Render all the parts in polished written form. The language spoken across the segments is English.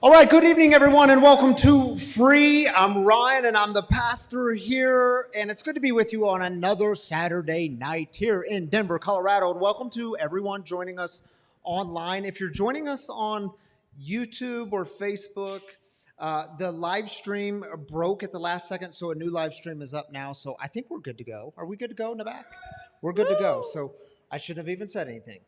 All right, good evening, everyone, and welcome to Free. I'm Ryan, and I'm the pastor here, and it's good to be with you on another Saturday night here in Denver, Colorado, and welcome to everyone joining us online. If you're joining us on YouTube or Facebook, the live stream broke at the last second, so a new live stream is up now, so I think we're good to go. Are we good to go in the back? We're good to go, so I shouldn't have even said anything.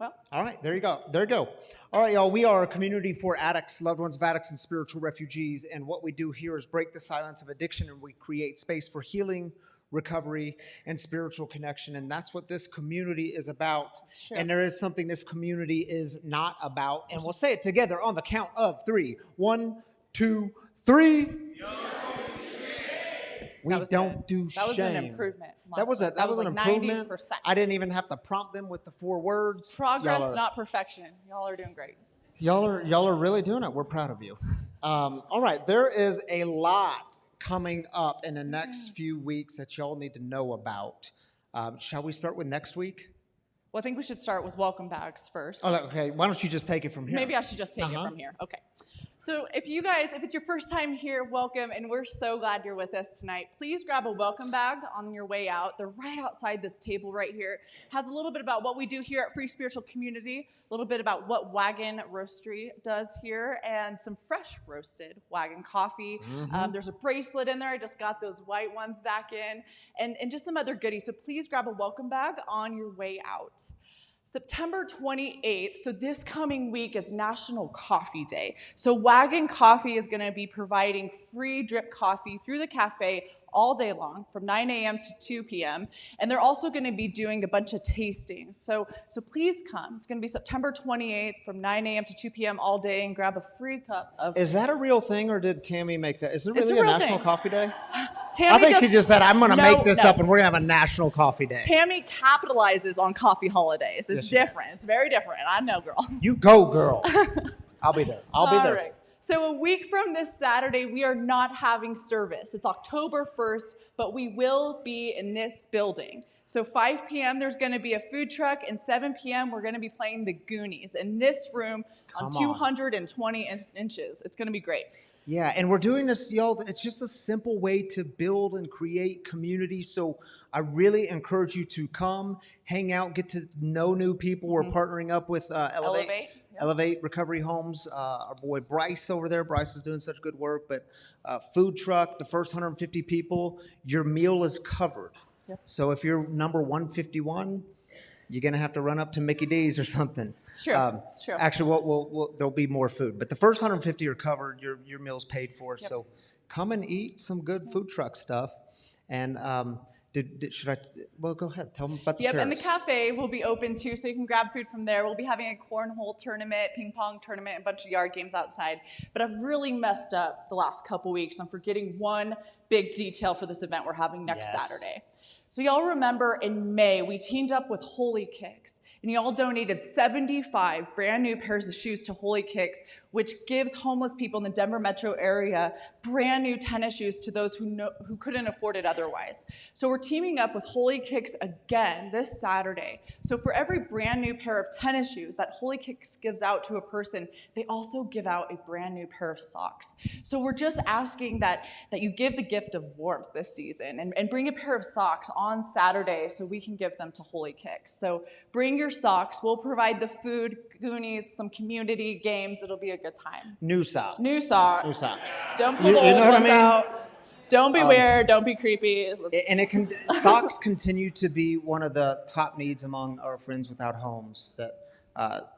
Well, all right, there you go. There you go. All right, y'all, we are a community for addicts, loved ones of addicts, and spiritual refugees. And what we do here is break the silence of addiction, and we create space for healing, recovery, and spiritual connection. And that's what this community is about. Sure. And there is something this community is not about. And we'll say it together on the count of three. 1, 2, 3. We don't do shame. That was an improvement. That was an like improvement. 90%. I didn't even have to prompt them with the 4 words. Progress, not perfection. Y'all are doing great. Y'all are really doing it. We're proud of you. All right, there is a lot coming up in the next few weeks that y'all need to know about. Shall we start with next week? Well, I think we should start with welcome bags first. Oh, okay. Why don't you just take it from here? Maybe I should just take it from here. Okay. So if it's your first time here, welcome, and we're so glad you're with us tonight. Please grab a welcome bag on your way out. They're right outside this table right here. Has a little bit about what we do here at Free Spiritual Community, a little bit about what Wagon Roastery does here, and some fresh roasted Wagon coffee. There's a bracelet in there. I just got those white ones back in, and just some other goodies. So please grab a welcome bag on your way out. September 28th, so this coming week is National Coffee Day. So Wagon Coffee is going to be providing free drip coffee through the cafe all day long from 9 a.m. to 2 p.m. And they're also going to be doing a bunch of tastings. So please come. It's going to be September 28th from 9 a.m. to 2 p.m. all day and grab a free cup of... Is that a real thing, or did Tammy make that? Is it It's really a a real National thing. Coffee Day? Tammy I think she just said, I'm going to make this No. up, and we're going to have a National Coffee Day. Tammy capitalizes on coffee holidays. It's Yes, different. It's very different. I know, girl. You go, girl. I'll be there. I'll be there. All right. So a week from this Saturday, we are not having service. It's October 1st, but we will be in this building. So 5 p.m. there's going to be a food truck, and 7 p.m. we're going to be playing the Goonies in this room on 220 inches. It's going to be great. Yeah, and we're doing this, y'all. It's just a simple way to build and create community. So I really encourage you to come, hang out, get to know new people. We're partnering up with Elevate Recovery Homes. Our boy Bryce over there. Bryce is doing such good work. But food truck, the first 150 people, your meal is covered. Yep. So if you're number 151, you're going to have to run up to Mickey D's or something. It's true. It's true. Actually, there'll be more food. But the first 150 are covered. Your meal's paid for. Yep. So come and eat some good food truck stuff. And should I? Well, go ahead. Tell them about the chairs. And the cafe will be open too, so you can grab food from there. We'll be having a cornhole tournament, ping pong tournament, and a bunch of yard games outside. But I've really messed up the last couple weeks. I'm forgetting one big detail for this event we're having next Saturday. So y'all remember in May, we teamed up with Holy Kicks, and y'all donated 75 brand new pairs of shoes to Holy Kicks, which gives homeless people in the Denver metro area brand new tennis shoes to those who couldn't afford it otherwise. So we're teaming up with Holy Kicks again this Saturday. So for every brand new pair of tennis shoes that Holy Kicks gives out to a person, they also give out a brand new pair of socks. So we're just asking that you give the gift of warmth this season and bring a pair of socks on Saturday so we can give them to Holy Kicks. So bring your socks. We'll provide the food, Goonies, some community games. It'll be a good time. New socks. New socks. New socks. Don't pull the old ones out. Don't be weird. Don't be creepy. And socks continue to be one of the top needs among our friends without homes, that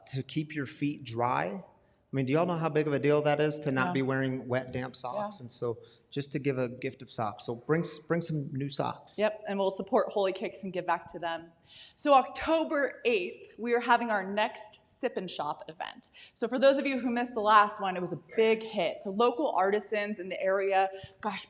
to keep your feet dry. I mean, do y'all know how big of a deal that is to not be wearing wet, damp socks? Yeah. And so just to give a gift of socks. So bring some new socks. Yep, and we'll support Holy Kicks and give back to them. So October 8th, we are having our next Sip and Shop event. So for those of you who missed the last one, it was a big hit. So local artisans in the area,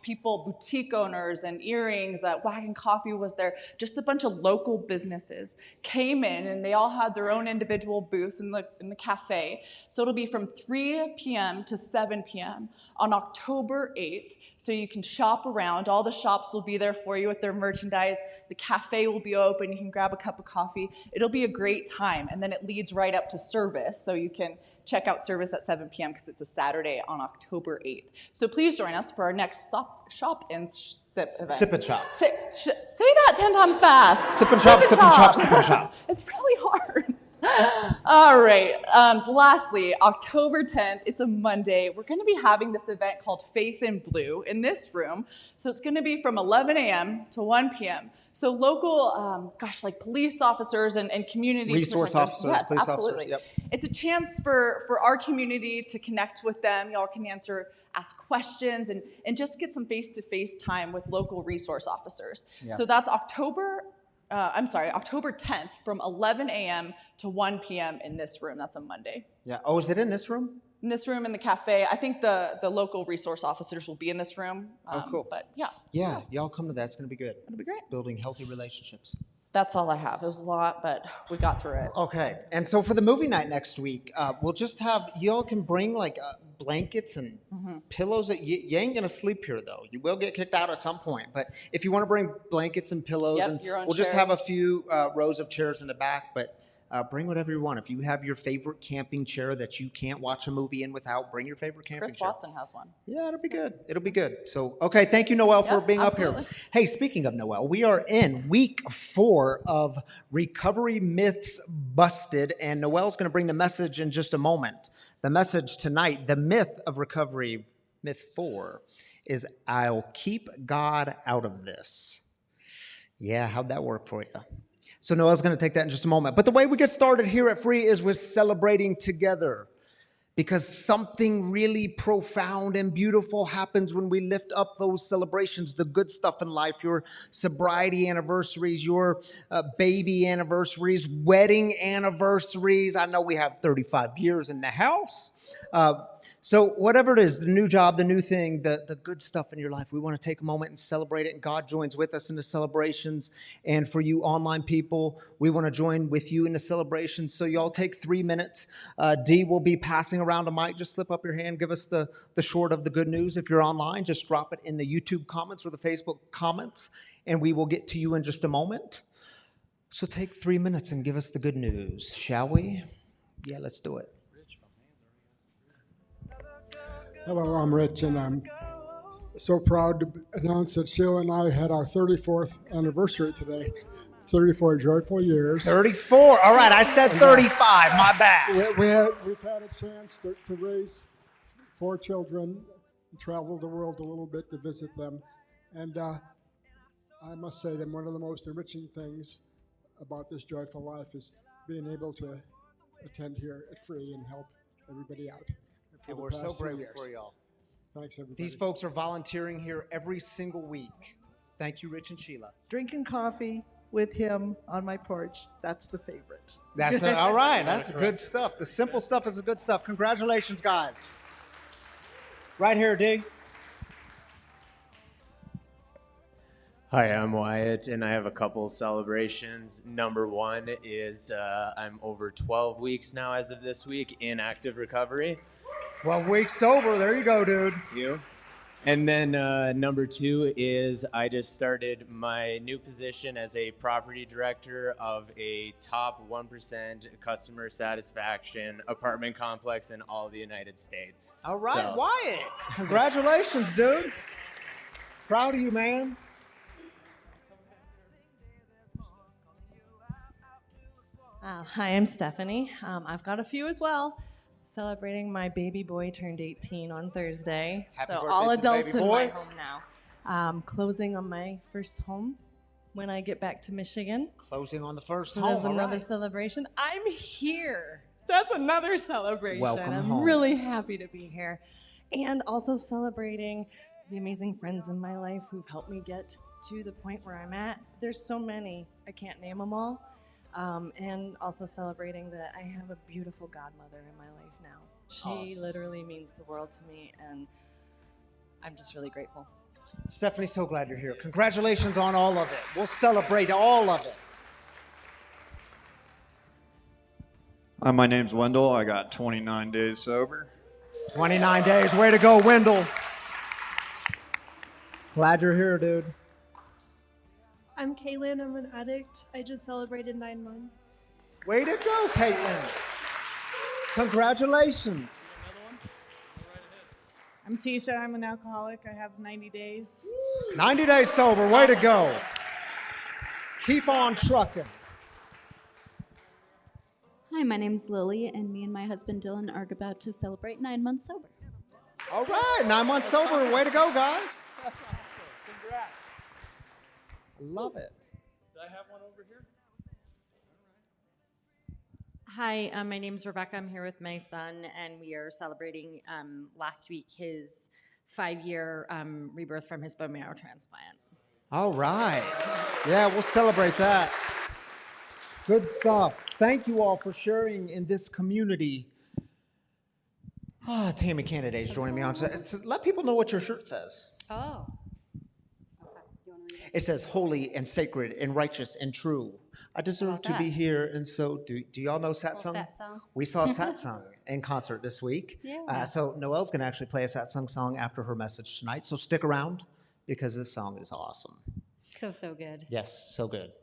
people, boutique owners and earrings, Wagon Coffee was there, just a bunch of local businesses came in, and they all had their own individual booths in the cafe. So it'll be from 3 p.m. to 7 p.m. on October 8th. So you can shop around. All the shops will be there for you with their merchandise. The cafe will be open. You can grab a cup of coffee. It'll be a great time. And then it leads right up to service, so you can check out service at 7 p.m. because it's a Saturday on October 8th. So please join us for our next shop and sip event. Sip and chop. Say that 10 times fast. Sip and chop, sip and chop, sip and chop. It's really hard. All right. Lastly, October 10th, it's a Monday. We're going to be having this event called Faith in Blue in this room. So it's going to be from 11 a.m. to 1 p.m. So local, like police officers and community resource officers, yes, police absolutely. officers. Yep. It's a chance for our community to connect with them. Y'all can ask questions and just get some face-to-face time with local resource officers. Yeah. So that's October 10th from 11 a.m. to 1 p.m. in this room. That's a Monday. Yeah. Oh, is it in this room? In this room in the cafe. I think the local resource officers will be in this room. Oh, cool. But yeah. Yeah, y'all come to that. It's going to be good. It'll be great. Building healthy relationships. That's all I have. It was a lot, but we got through it. Okay. And so for the movie night next week, we'll just have, y'all can bring like blankets and pillows. You ain't going to sleep here, though. You will get kicked out at some point. But if you want to bring blankets and pillows, and we'll just have a few rows of chairs in the back. But bring whatever you want. If you have your favorite camping chair that you can't watch a movie in without, bring your favorite camping chair. Chris Watson has one. Yeah, it'll be good. It'll be good. So, okay, thank you, Noelle, for being up here. Hey, speaking of Noelle, we are in week 4 of Recovery Myths Busted, and Noelle's going to bring the message in just a moment. The message tonight, the myth of recovery, myth 4, is I'll keep God out of this. Yeah, how'd that work for you? So Noelle's going to take that in just a moment. But the way we get started here at Free is with celebrating together. Because something really profound and beautiful happens when we lift up those celebrations, the good stuff in life, your sobriety anniversaries, your baby anniversaries, wedding anniversaries. I know we have 35 years in the house. So whatever it is, the new job, the new thing, the good stuff in your life, we want to take a moment and celebrate it. And God joins with us in the celebrations. And for you online people, we want to join with you in the celebrations. So y'all take 3 minutes. Dee will be passing around a mic. Just slip up your hand. Give us the short of the good news. If you're online, just drop it in the YouTube comments or the Facebook comments. And we will get to you in just a moment. So take 3 minutes and give us the good news, shall we? Yeah, let's do it. Hello, I'm Rich, and I'm so proud to announce that Sheila and I had our 34th anniversary today. 34 joyful years. 34. All right, I said 35. My bad. We've had a chance to raise 4 children, travel the world a little bit to visit them, and I must say that one of the most enriching things about this joyful life is being able to attend here at Free and help everybody out. And we're so grateful for y'all. Thanks, everybody. These folks are volunteering here every single week. Thank you, Rich and Sheila. Drinking coffee with him on my porch. That's the favorite. That's all right. That's good stuff. The simple stuff is the good stuff. Congratulations, guys. Right here, Dee. Hi, I'm Wyatt, and I have a couple of celebrations. Number 1 is I'm over 12 weeks now as of this week in active recovery. 12 weeks sober. There you go, dude. You. And then number 2 is I just started my new position as a property director of a top 1% customer satisfaction apartment complex in all the United States. All right, Wyatt. Congratulations, dude. Proud of you, man. Hi, I'm Stephanie. I've got a few as well. Celebrating my baby boy turned 18 on Thursday. Happy so birthday all to the adults baby in boy. my home now. Closing on my first home when I get back to Michigan. Closing on the first So home. there's another right. celebration. I'm here. That's another celebration. Welcome I'm home. really happy to be here. And also celebrating the amazing friends in my life who've helped me get to the point where I'm at. There's so many. I can't name them all. And also celebrating that I have a beautiful godmother in my life now. She literally means the world to me, and I'm just really grateful. Stephanie, so glad you're here. Congratulations on all of it. We'll celebrate all of it. My name's Wendell. I got 29 days sober. 29 days. Way to go, Wendell. Glad you're here, dude. I'm Kaylin. I'm an addict. I just celebrated 9 months. Way to go, Caitlin. Congratulations. I'm Tisha. I'm an alcoholic. I have 90 days. 90 days sober. Way to go. Keep on trucking. Hi, my name's Lily, and me and my husband Dylan are about to celebrate 9 months sober. All right, 9 months sober. Way to go, guys. That's awesome. Congrats. I love it. Did I have one over here? Hi, my name's Rebecca. I'm here with my son, and we are celebrating last week his 5-year rebirth from his bone marrow transplant. All right. Yeah, we'll celebrate that. Good stuff. Thank you all for sharing in this community. Tammy Candidate's joining me on. So let people know what your shirt says. Oh. Okay. You want to read it? It says, holy and sacred and righteous and true. I deserve to be here, and so do y'all know Satsang? Satsang. We saw Satsang in concert this week. Yeah. So Noelle's going to actually play a Satsang song after her message tonight, so stick around because this song is awesome. So good. Yes, so good.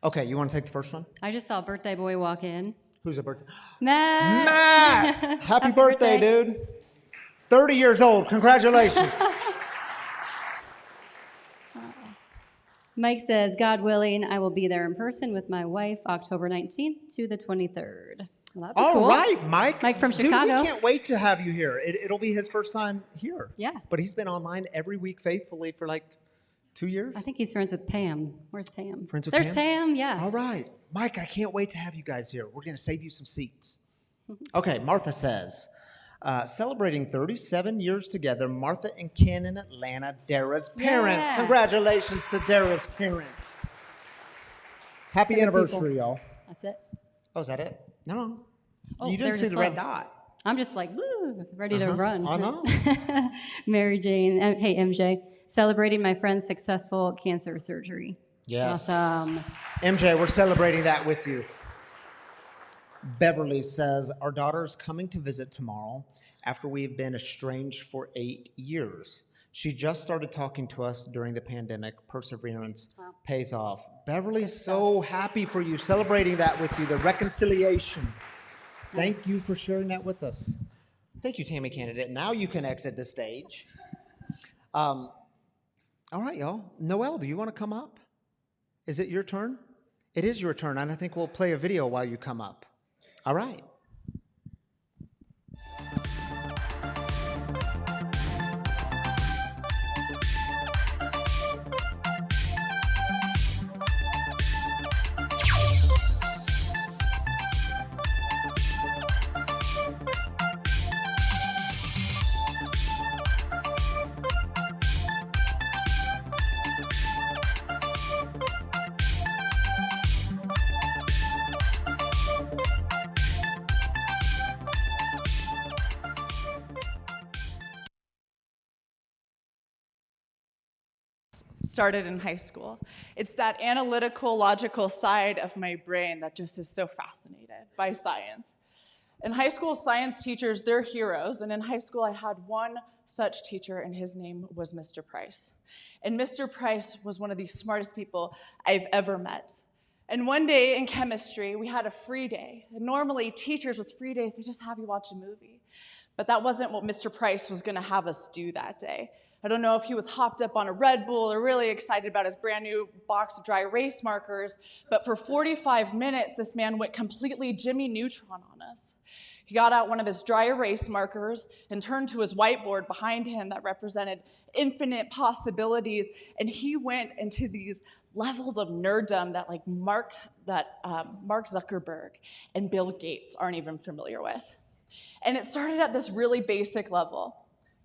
Okay, you want to take the first one? I just saw a birthday boy walk in. Who's a birthday? Matt! Matt! Happy birthday, dude. 30 years old. Congratulations. Mike says, God willing, I will be there in person with my wife October 19th to the 23rd. Well, that'd be All cool. right, Mike. Mike from Chicago. Dude, we can't wait to have you here. It'll be his first time here. Yeah. But he's been online every week faithfully for like 2 years. I think he's friends with Pam. Where's Pam? Friends with There's Pam? Pam, yeah. All right. Mike, I can't wait to have you guys here. We're going to save you some seats. Okay, Martha says, celebrating 37 years together, Martha and Ken in Atlanta, Dara's parents. Yeah. Congratulations to Dara's parents. Happy anniversary, y'all. That's it. Oh, is that it? No. Oh, You didn't they're see just the red slow. dot. I'm just like, woo, ready to run. I know. Mary Jane, hey, MJ, celebrating my friend's successful cancer surgery. Yes. Awesome. MJ, we're celebrating that with you. Beverly says, our daughter is coming to visit tomorrow after we've been estranged for 8 years. She just started talking to us during the pandemic. Perseverance pays off. Beverly's so happy for you, celebrating that with you, the reconciliation. Thank you for sharing that with us. Thank you, Tammy Candidate. Now you can exit the stage. All right, y'all. Noelle, do you want to come up? Is it your turn? It is your turn, and I think we'll play a video while you come up. All right. Started in high school. It's that analytical, logical side of my brain that just is so fascinated by science. In high school, science teachers, they're heroes, and in high school I had one such teacher, and his name was Mr. Price. And Mr. Price was one of the smartest people I've ever met. And one day in chemistry, we had a free day. And normally teachers with free days, they just have you watch a movie. But that wasn't what Mr. Price was gonna have us do that day. I don't know if he was hopped up on a Red Bull or really excited about his brand new box of dry erase markers, but for 45 minutes, this man went completely Jimmy Neutron on us. He got out one of his dry erase markers and turned to his whiteboard behind him that represented infinite possibilities, and he went into these levels of nerddom that Mark Zuckerberg and Bill Gates aren't even familiar with. And it started at this really basic level.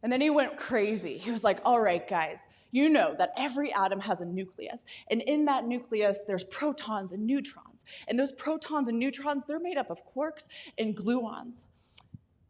And then he went crazy. He was like, all right, guys, you know that every atom has a nucleus. And in that nucleus, there's protons and neutrons. And those protons and neutrons, they're made up of quarks and gluons.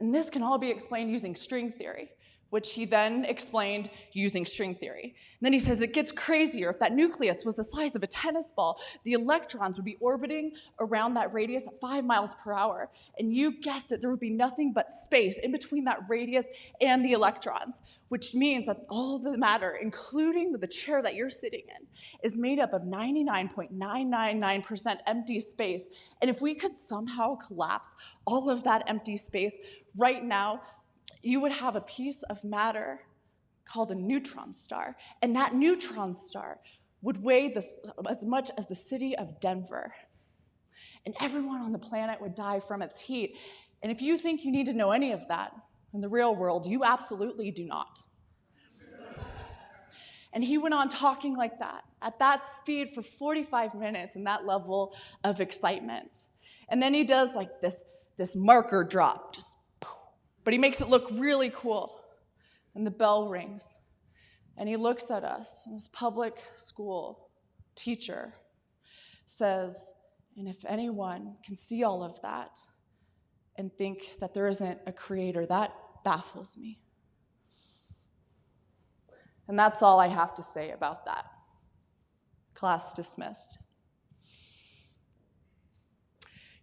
And this can all be explained using string theory. which he then explained using string theory. And then he says it gets crazier. If that nucleus was the size of a tennis ball, the electrons would be orbiting around that radius at 5 miles per hour. And you guessed it, there would be nothing but space in between that radius and the electrons, which means that all the matter, including the chair that you're sitting in, is made up of 99.999% empty space. And if we could somehow collapse all of that empty space right now, you would have a piece of matter called a neutron star. And that neutron star would weigh as much as the city of Denver. And everyone on the planet would die from its heat. And if you think you need to know any of that in the real world, you absolutely do not. And he went on talking like that, at that speed for 45 minutes in that level of excitement. And then he does like this marker drop, just but he makes it look really cool. And the bell rings. And he looks at us, and this public school teacher says, and if anyone can see all of that and think that there isn't a creator, that baffles me. And that's all I have to say about that. Class dismissed.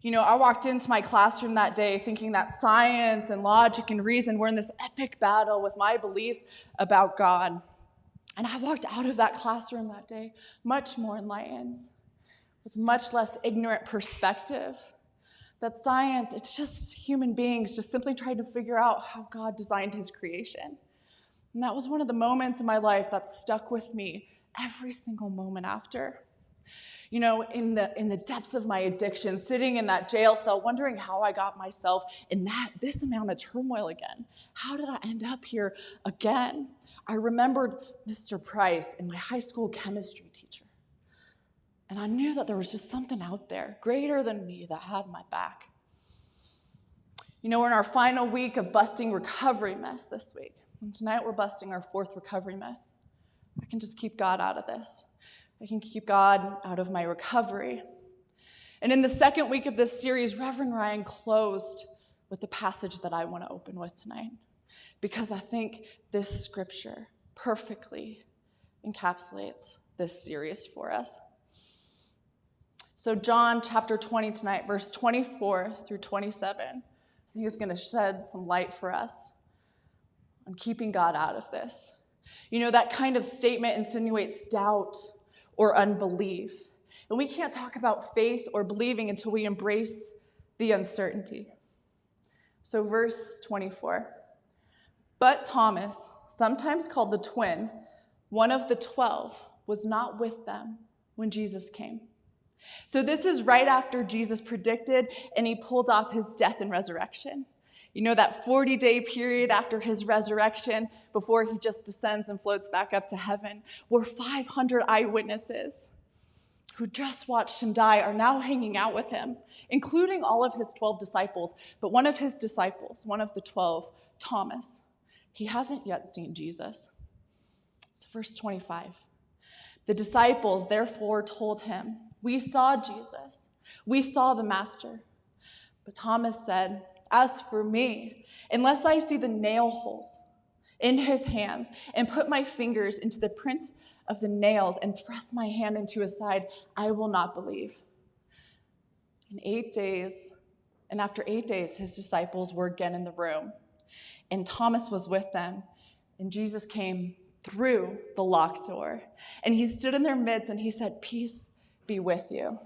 You know, I walked into my classroom that day thinking that science and logic and reason were in this epic battle with my beliefs about God. And I walked out of that classroom that day much more enlightened, with much less ignorant perspective. That science, it's just human beings just simply trying to figure out how God designed his creation. And that was one of the moments in my life that stuck with me every single moment after. You know, in the depths of my addiction, sitting in that jail cell, wondering how I got myself in this amount of turmoil again. How did I end up here again? I remembered Mr. Price and my high school chemistry teacher. And I knew that there was just something out there greater than me that had my back. You know, we're in our final week of busting recovery myths this week. And tonight we're busting our 4th recovery myth. I can just keep God out of this. I can keep God out of my recovery. And in the 2nd week of this series, Reverend Ryan closed with the passage that I want to open with tonight, because I think this scripture perfectly encapsulates this series for us. So John chapter 20 tonight, verse 24 through 27, I think is going to shed some light for us on keeping God out of this. You know, that kind of statement insinuates doubt or unbelief. And we can't talk about faith or believing until we embrace the uncertainty. So verse 24. But Thomas, sometimes called the twin, one of the 12, was not with them when Jesus came. So this is right after Jesus predicted and he pulled off his death and resurrection. You know, that 40-day period after his resurrection, before he just descends and floats back up to heaven, where 500 eyewitnesses who just watched him die are now hanging out with him, including all of his 12 disciples. But one of his disciples, one of the 12, Thomas, he hasn't yet seen Jesus. So verse 25, the disciples therefore told him, "We saw Jesus. We saw the Master." But Thomas said, "As for me, unless I see the nail holes in his hands and put my fingers into the print of the nails and thrust my hand into his side, I will not believe." And after 8 days, his disciples were again in the room, and Thomas was with them, and Jesus came through the locked door, and he stood in their midst, and he said, "Peace be with you."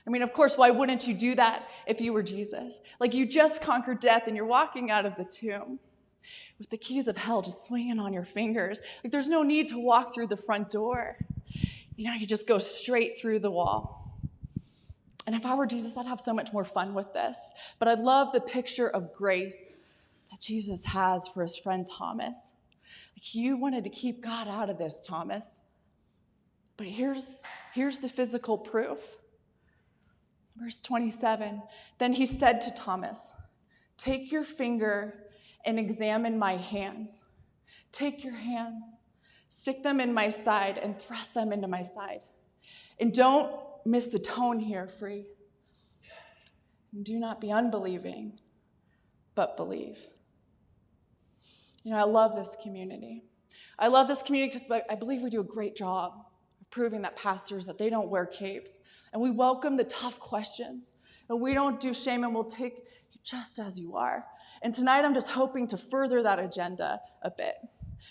I mean, of course, why wouldn't you do that if you were Jesus? Like, you just conquered death and you're walking out of the tomb with the keys of hell just swinging on your fingers. Like, there's no need to walk through the front door. You know, you just go straight through the wall. And if I were Jesus, I'd have so much more fun with this. But I love the picture of grace that Jesus has for his friend Thomas. Like, you wanted to keep God out of this, Thomas. But here's the physical proof. Verse 27, then he said to Thomas, "Take your finger and examine my hands. Take your hands, stick them in my side and thrust them into my side. And don't miss the tone here, Free. And do not be unbelieving, but believe." I love this community. I love this community because I believe we do a great job of proving that pastors, that they don't wear capes. And we welcome the tough questions. And we don't do shame, and we'll take you just as you are. And tonight I'm just hoping to further that agenda a bit.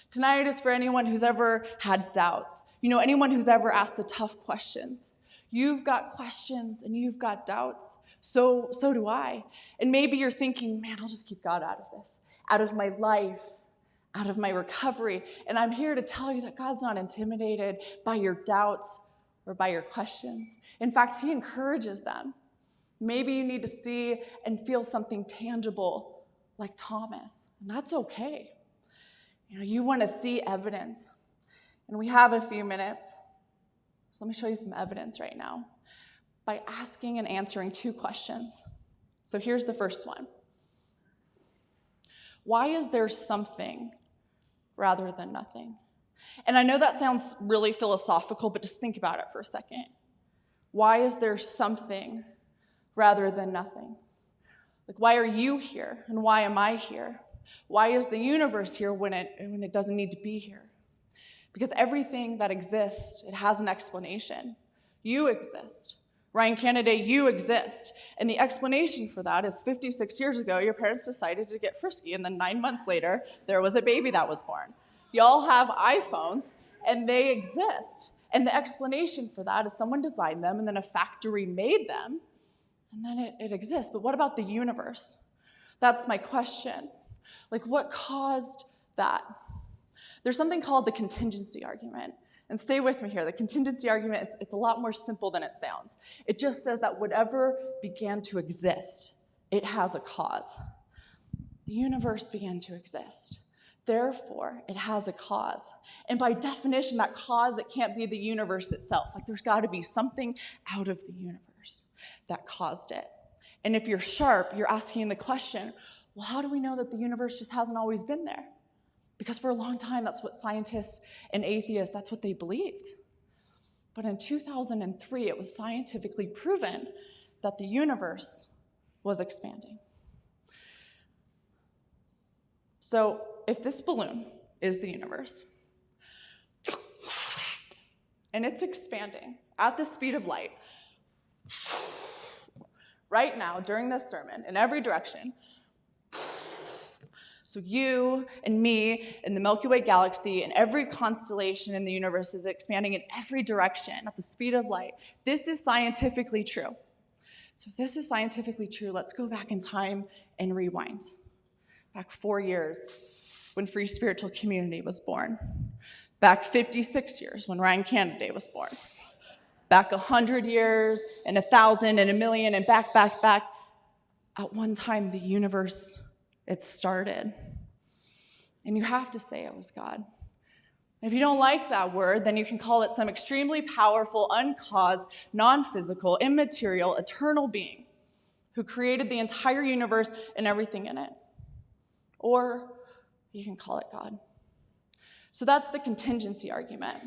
Tonight is for anyone who's ever had doubts. Anyone who's ever asked the tough questions. You've got questions and you've got doubts. So do I. And maybe you're thinking, man, I'll just keep God out of this, out of my life, out of my recovery. And I'm here to tell you that God's not intimidated by your doubts or by your questions. In fact, he encourages them. Maybe you need to see and feel something tangible like Thomas, and that's okay. You want to see evidence, and we have a few minutes. So let me show you some evidence right now by asking and answering 2 questions. So here's the first one. Why is there something rather than nothing? And I know that sounds really philosophical, but just think about it for a second. Why is there something rather than nothing? Like, why are you here and why am I here? Why is the universe here when it doesn't need to be here? Because everything that exists, it has an explanation. You exist. Ryan Candidate, you exist. And the explanation for that is 56 years ago, your parents decided to get frisky, and then 9 months later, there was a baby that was born. Y'all have iPhones, and they exist. And the explanation for that is someone designed them, and then a factory made them, and then it exists. But what about the universe? That's my question. Like, what caused that? There's something called the contingency argument. And stay with me here. The contingency argument, it's a lot more simple than it sounds. It just says that whatever began to exist, it has a cause. The universe began to exist. Therefore, it has a cause. And by definition, that cause, it can't be the universe itself. Like, there's got to be something out of the universe that caused it. And if you're sharp, you're asking the question, well, how do we know that the universe just hasn't always been there? Because for a long time, that's what scientists and atheists, that's what they believed. But in 2003, it was scientifically proven that the universe was expanding. So if this balloon is the universe, and it's expanding at the speed of light, right now, during this sermon, in every direction, so you and me and the Milky Way galaxy and every constellation in the universe is expanding in every direction at the speed of light. This is scientifically true. So if this is scientifically true, let's go back in time and rewind. Back 4 years when Free Spiritual Community was born. Back 56 years when Ryan Candidate was born. Back 100 years and 1,000 and 1,000,000 and back. At one time, the universe, it started. And you have to say it was God. If you don't like that word, then you can call it some extremely powerful, uncaused, non-physical, immaterial, eternal being who created the entire universe and everything in it. Or you can call it God. So that's the contingency argument.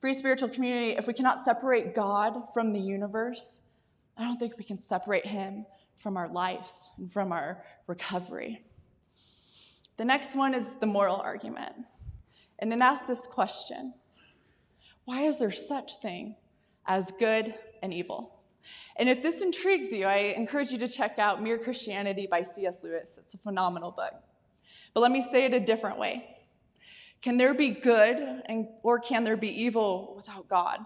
Free Spiritual Community, if we cannot separate God from the universe, I don't think we can separate him from our lives and from our recovery. The next one is the moral argument. And it asks this question: why is there such thing as good and evil? And if this intrigues you, I encourage you to check out Mere Christianity by C.S. Lewis. It's a phenomenal book. But let me say it a different way. Can there be good or can there be evil without God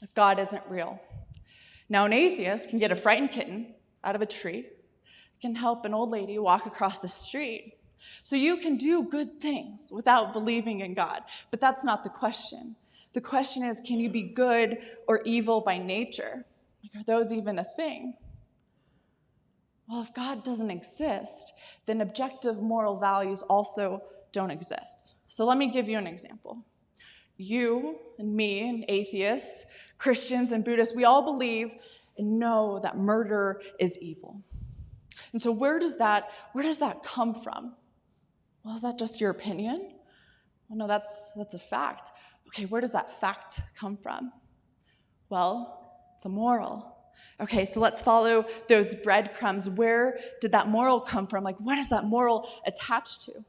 if God isn't real? Now, an atheist can get a frightened kitten out of a tree, can help an old lady walk across the street. So you can do good things without believing in God. But that's not the question. The question is, can you be good or evil by nature? Like, are those even a thing? Well, if God doesn't exist, then objective moral values also don't exist. So let me give you an example. You and me and atheists, Christians and Buddhists, we all believe and know that murder is evil. And so where does that come from? Well, is that just your opinion? Well, no, that's a fact. Okay, where does that fact come from? Well, it's a moral. Okay, so let's follow those breadcrumbs. Where did that moral come from? Like, what is that moral attached to?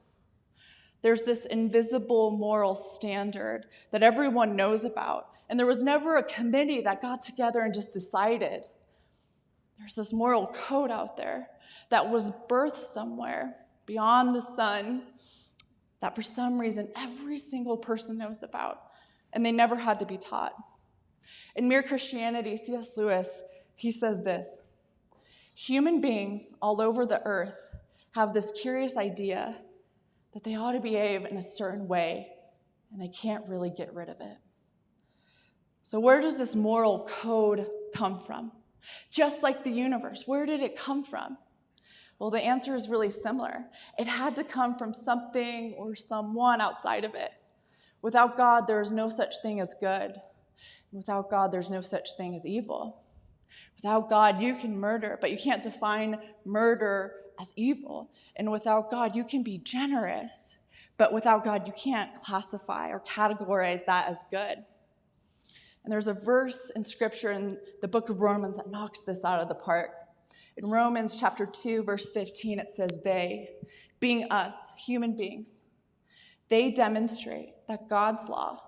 there's this invisible moral standard that everyone knows about. And there was never a committee that got together and just decided. There's this moral code out there that was birthed somewhere beyond the sun that for some reason every single person knows about, and they never had to be taught. In Mere Christianity, C.S. Lewis, he says this: human beings all over the earth have this curious idea that they ought to behave in a certain way, and they can't really get rid of it. So where does this moral code come from? Just like the universe, where did it come from? Well, the answer is really similar. It had to come from something or someone outside of it. Without God, there is no such thing as good. Without God, there's no such thing as evil. Without God, you can murder, but you can't define murder as evil. And without God, you can be generous, but without God, you can't classify or categorize that as good. And there's a verse in Scripture in the book of Romans that knocks this out of the park. In Romans chapter 2, verse 15, it says, they, being us, human beings, they demonstrate that God's law,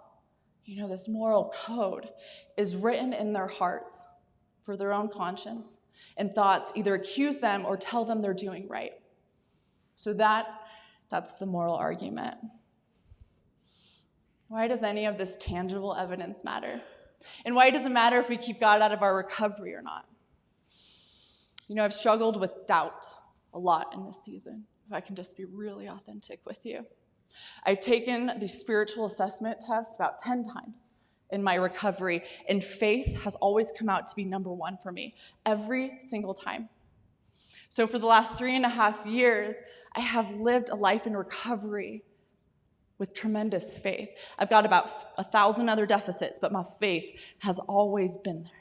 this moral code, is written in their hearts for their own conscience, and thoughts either accuse them or tell them they're doing right. So that's the moral argument. Why does any of this tangible evidence matter? And why does it matter if we keep God out of our recovery or not? I've struggled with doubt a lot in this season, if I can just be really authentic with you. I've taken the spiritual assessment test about 10 times in my recovery, and faith has always come out to be number one for me, every single time. So for the last 3.5 years, I have lived a life in recovery with tremendous faith. I've got about 1,000 other deficits, but my faith has always been there.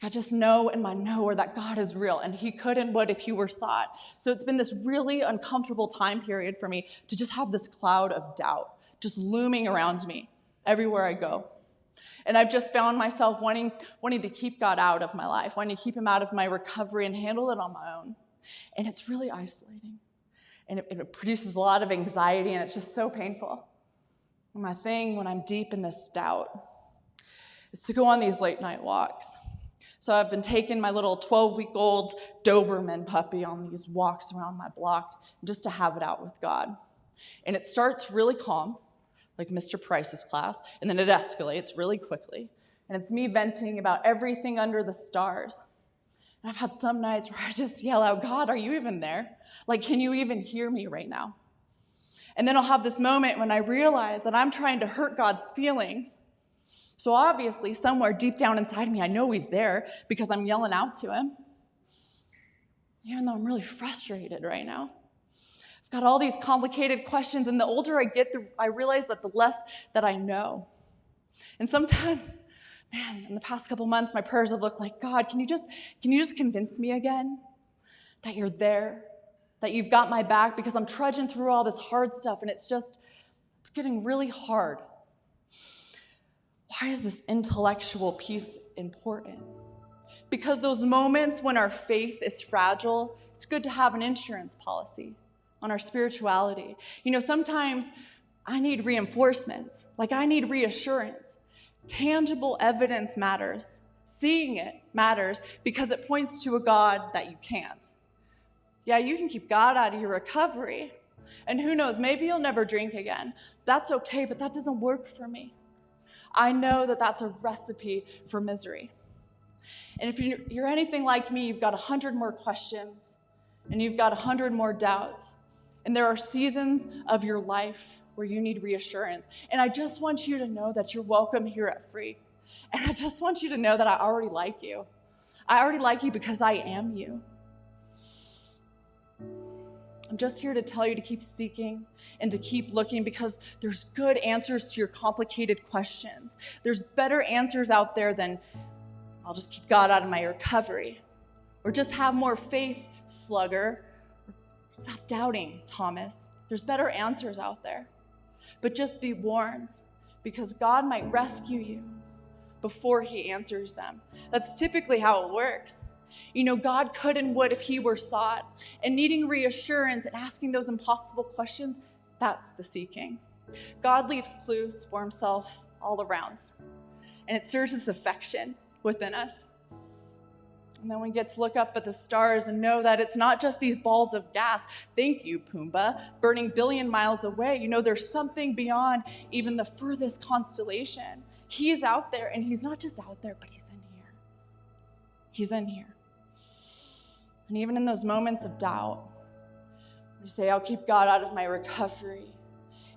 I just know in my knower that God is real, and he could and would if he were sought. So it's been this really uncomfortable time period for me to just have this cloud of doubt just looming around me everywhere I go. And I've just found myself wanting to keep God out of my life, wanting to keep him out of my recovery and handle it on my own. And it's really isolating. And it produces a lot of anxiety, and it's just so painful. And my thing when I'm deep in this doubt is to go on these late night walks. So I've been taking my little 12-week-old Doberman puppy on these walks around my block just to have it out with God. And it starts really calm, like Mr. Price's class, and then it escalates really quickly. And it's me venting about everything under the stars. And I've had some nights where I just yell out, God, are you even there? Like, can you even hear me right now? And then I'll have this moment when I realize that I'm trying to hurt God's feelings. So obviously, somewhere deep down inside me, I know he's there because I'm yelling out to him. Even though I'm really frustrated right now. I've got all these complicated questions, and the older I get, I realize that the less that I know. And sometimes, man, in the past couple months, my prayers have looked like, God, can you just convince me again that you're there, that you've got my back, because I'm trudging through all this hard stuff, and it's getting really hard. Why is this intellectual piece important? Because those moments when our faith is fragile, it's good to have an insurance policy on our spirituality. Sometimes I need reinforcements, like I need reassurance. Tangible evidence matters. Seeing it matters because it points to a God that you can't. Yeah, you can keep God out of your recovery. And who knows, maybe you'll never drink again. That's okay, but that doesn't work for me. I know that that's a recipe for misery. And if you're anything like me, you've got 100 more questions, and you've got 100 more doubts. And there are seasons of your life where you need reassurance. And I just want you to know that you're welcome here at Free. And I just want you to know that I already like you. I already like you because I am you. I'm just here to tell you to keep seeking and to keep looking, because there's good answers to your complicated questions. There's better answers out there than I'll just keep God out of my recovery, or just have more faith, slugger, or stop doubting, Thomas. There's better answers out there. But just be warned, because God might rescue you before he answers them. That's typically how it works. God could and would if he were sought. And needing reassurance and asking those impossible questions, That's the seeking. God leaves clues for himself all around, and it stirs his affection within us. And then we get to look up at the stars and know that it's not just these balls of gas, thank you, Pumbaa, burning billion miles away. You know, there's something beyond even the furthest constellation. He's out there, and he's not just out there, but he's in here. He's in here. And even in those moments of doubt, we say, I'll keep God out of my recovery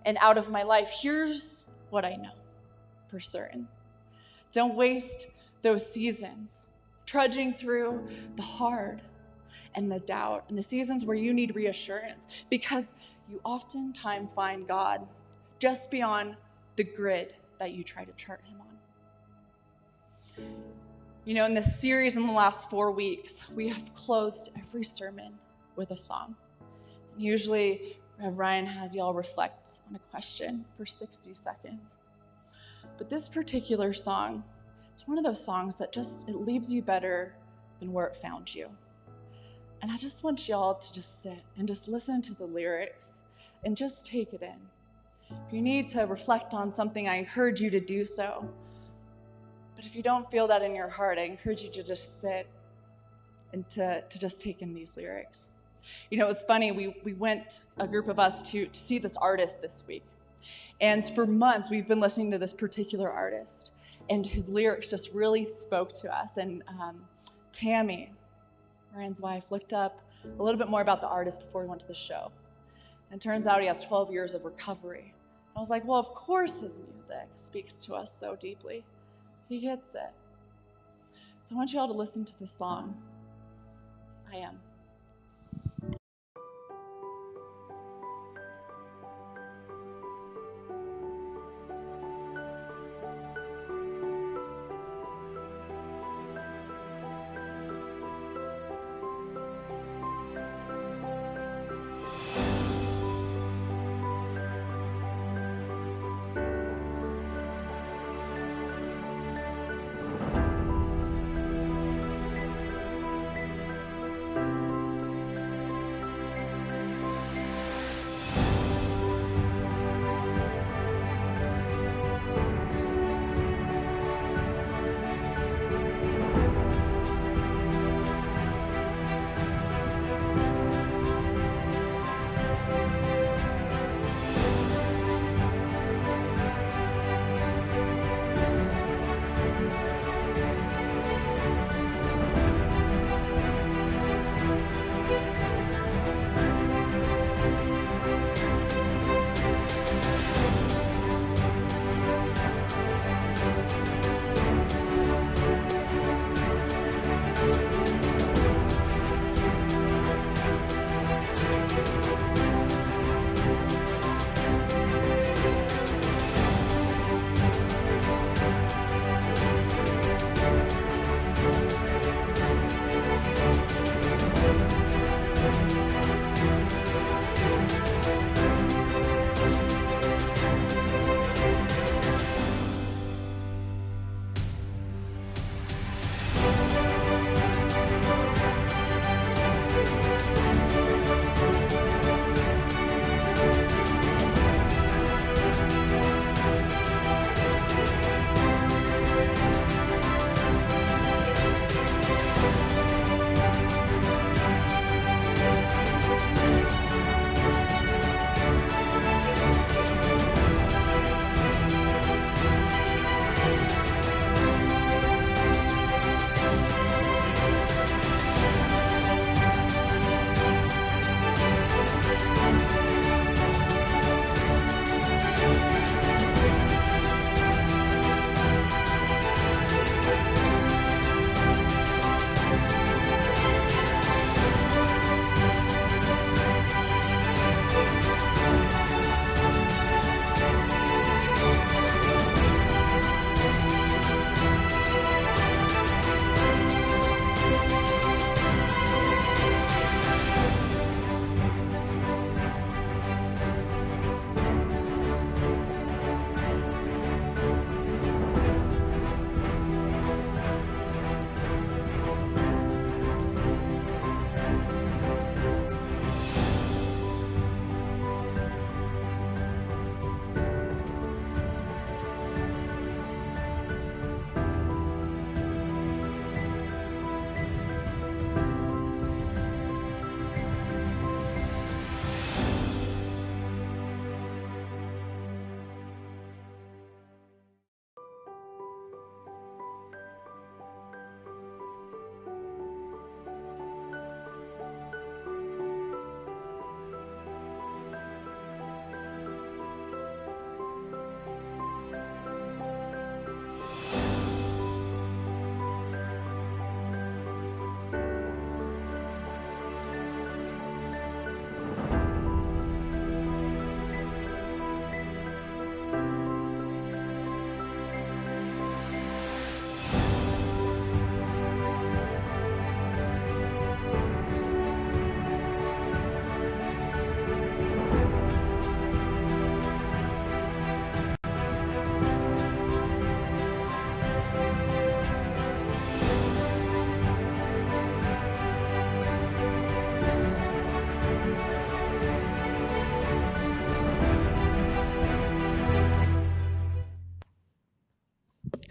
and out of my life. Here's what I know for certain. Don't waste those seasons trudging through the hard and the doubt and the seasons where you need reassurance, because you oftentimes find God just beyond the grid that you try to chart him on. You know, in this series in the last 4 weeks, we have closed every sermon with a song. And usually, Rev Ryan has y'all reflect on a question for 60 seconds. But this particular song, it's one of those songs that it leaves you better than where it found you. And I just want y'all to just sit and just listen to the lyrics and just take it in. If you need to reflect on something, I encourage you to do so. But if you don't feel that in your heart, I encourage you to just sit and to just take in these lyrics. You know, it was funny, we went, a group of us, to see this artist this week. And for months, we've been listening to this particular artist. And his lyrics just really spoke to us. And Tammy, Ryan's wife, looked up a little bit more about the artist before we went to the show. And it turns out he has 12 years of recovery. I was like, well, of course his music speaks to us so deeply. He gets it. So I want you all to listen to this song, I Am.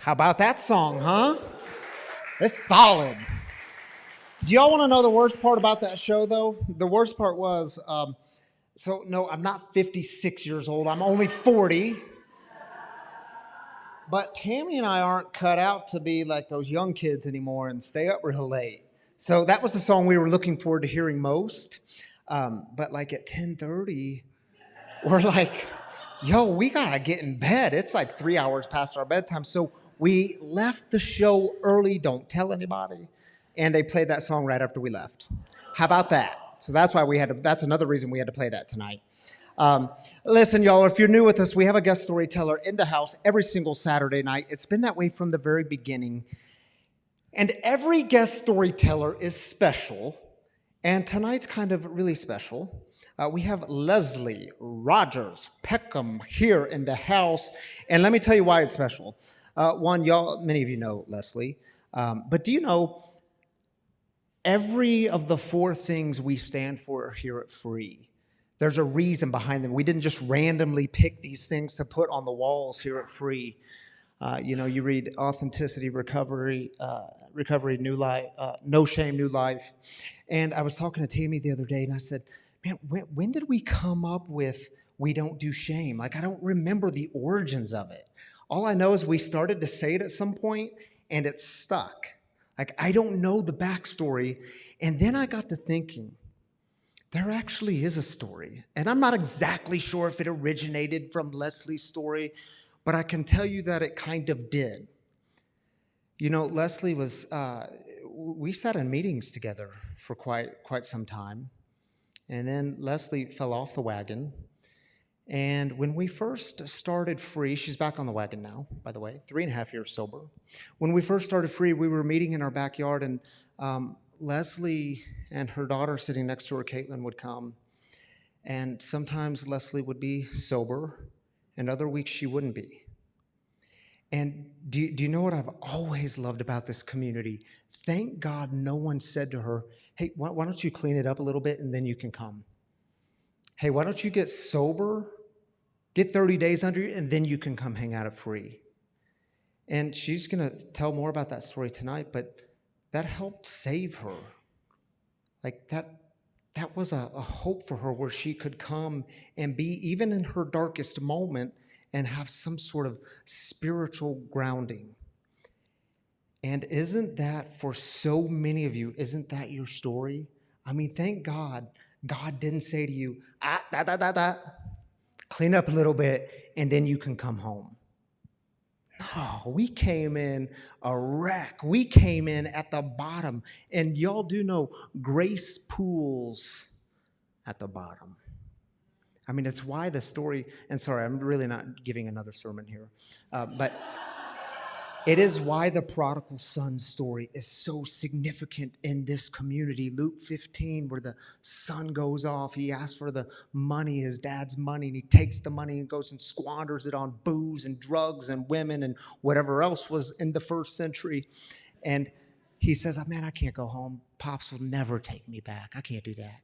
How about that song, huh? It's solid. Do y'all want to know the worst part about that show, though? The worst part was, no, I'm not 56 years old. I'm only 40. But Tammy and I aren't cut out to be like those young kids anymore and stay up real late. So that was the song we were looking forward to hearing most. But like at 10:30, we're like, yo, we got to get in bed. It's like 3 hours past our bedtime. So we left the show early. Don't tell anybody. And they played that song right after we left. How about that? So that's why that's another reason we had to play that tonight. Listen, y'all, if you're new with us, we have a guest storyteller in the house every single Saturday night. It's been that way from the very beginning. And every guest storyteller is special. And tonight's kind of really special. We have Leslie Rogers-Peckham here in the house. And let me tell you why it's special. One, many of you know Leslie. But do you know every of the 4 things we stand for here at Free, there's a reason behind them. We didn't just randomly pick these things to put on the walls here at Free. You read authenticity, recovery, new life, no shame, new life. And I was talking to Tammy the other day, and I said, man, when did we come up with we don't do shame? Like, I don't remember the origins of it. All I know is we started to say it at some point, and it stuck. Like, I don't know the backstory. And then I got to thinking, there actually is a story. And I'm not exactly sure if it originated from Leslie's story, but I can tell you that it kind of did. You know, Leslie we sat in meetings together for quite some time. And then Leslie fell off the wagon. And when we first started Free, she's back on the wagon now, by the way, 3.5 years sober. When we first started Free, we were meeting in our backyard, and Leslie and her daughter sitting next to her, Caitlin, would come. And sometimes Leslie would be sober, and other weeks she wouldn't be. And do you know what I've always loved about this community? Thank God no one said to her, hey, why don't you clean it up a little bit and then you can come? Hey, why don't you get sober, get 30 days under you, and then you can come hang out at Free. And she's going to tell more about that story tonight, but that helped save her. Like that was a hope for her where she could come and be, even in her darkest moment, and have some sort of spiritual grounding. And isn't that, for so many of you, isn't that your story? I mean, thank God, God didn't say to you, clean up a little bit, and then you can come home. No, we came in a wreck. We came in at the bottom. And y'all do know grace pools at the bottom. I mean, it's why the story, and sorry, I'm really not giving another sermon here, but it is why the prodigal son story is so significant in this community. Luke 15, where the son goes off, he asks for the money, his dad's money, and he takes the money and goes and squanders it on booze and drugs and women and whatever else was in the first century. And he says, man, I can't go home. Pops will never take me back. I can't do that.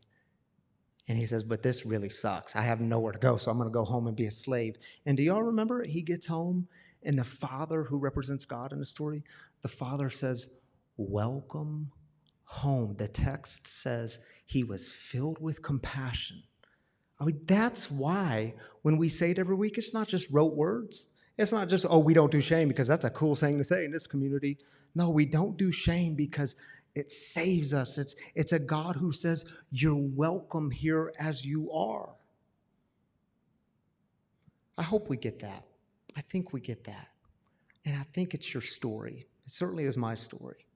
And he says, but this really sucks. I have nowhere to go, so I'm going to go home and be a slave. And do y'all remember? He gets home, and the father, who represents God in the story, the father says, welcome home. The text says he was filled with compassion. I mean, that's why when we say it every week, it's not just rote words. It's not just, we don't do shame because that's a cool thing to say in this community. No, we don't do shame because it saves us. It's a God who says, you're welcome here as you are. I hope we get that. I think we get that. And I think it's your story. It certainly is my story.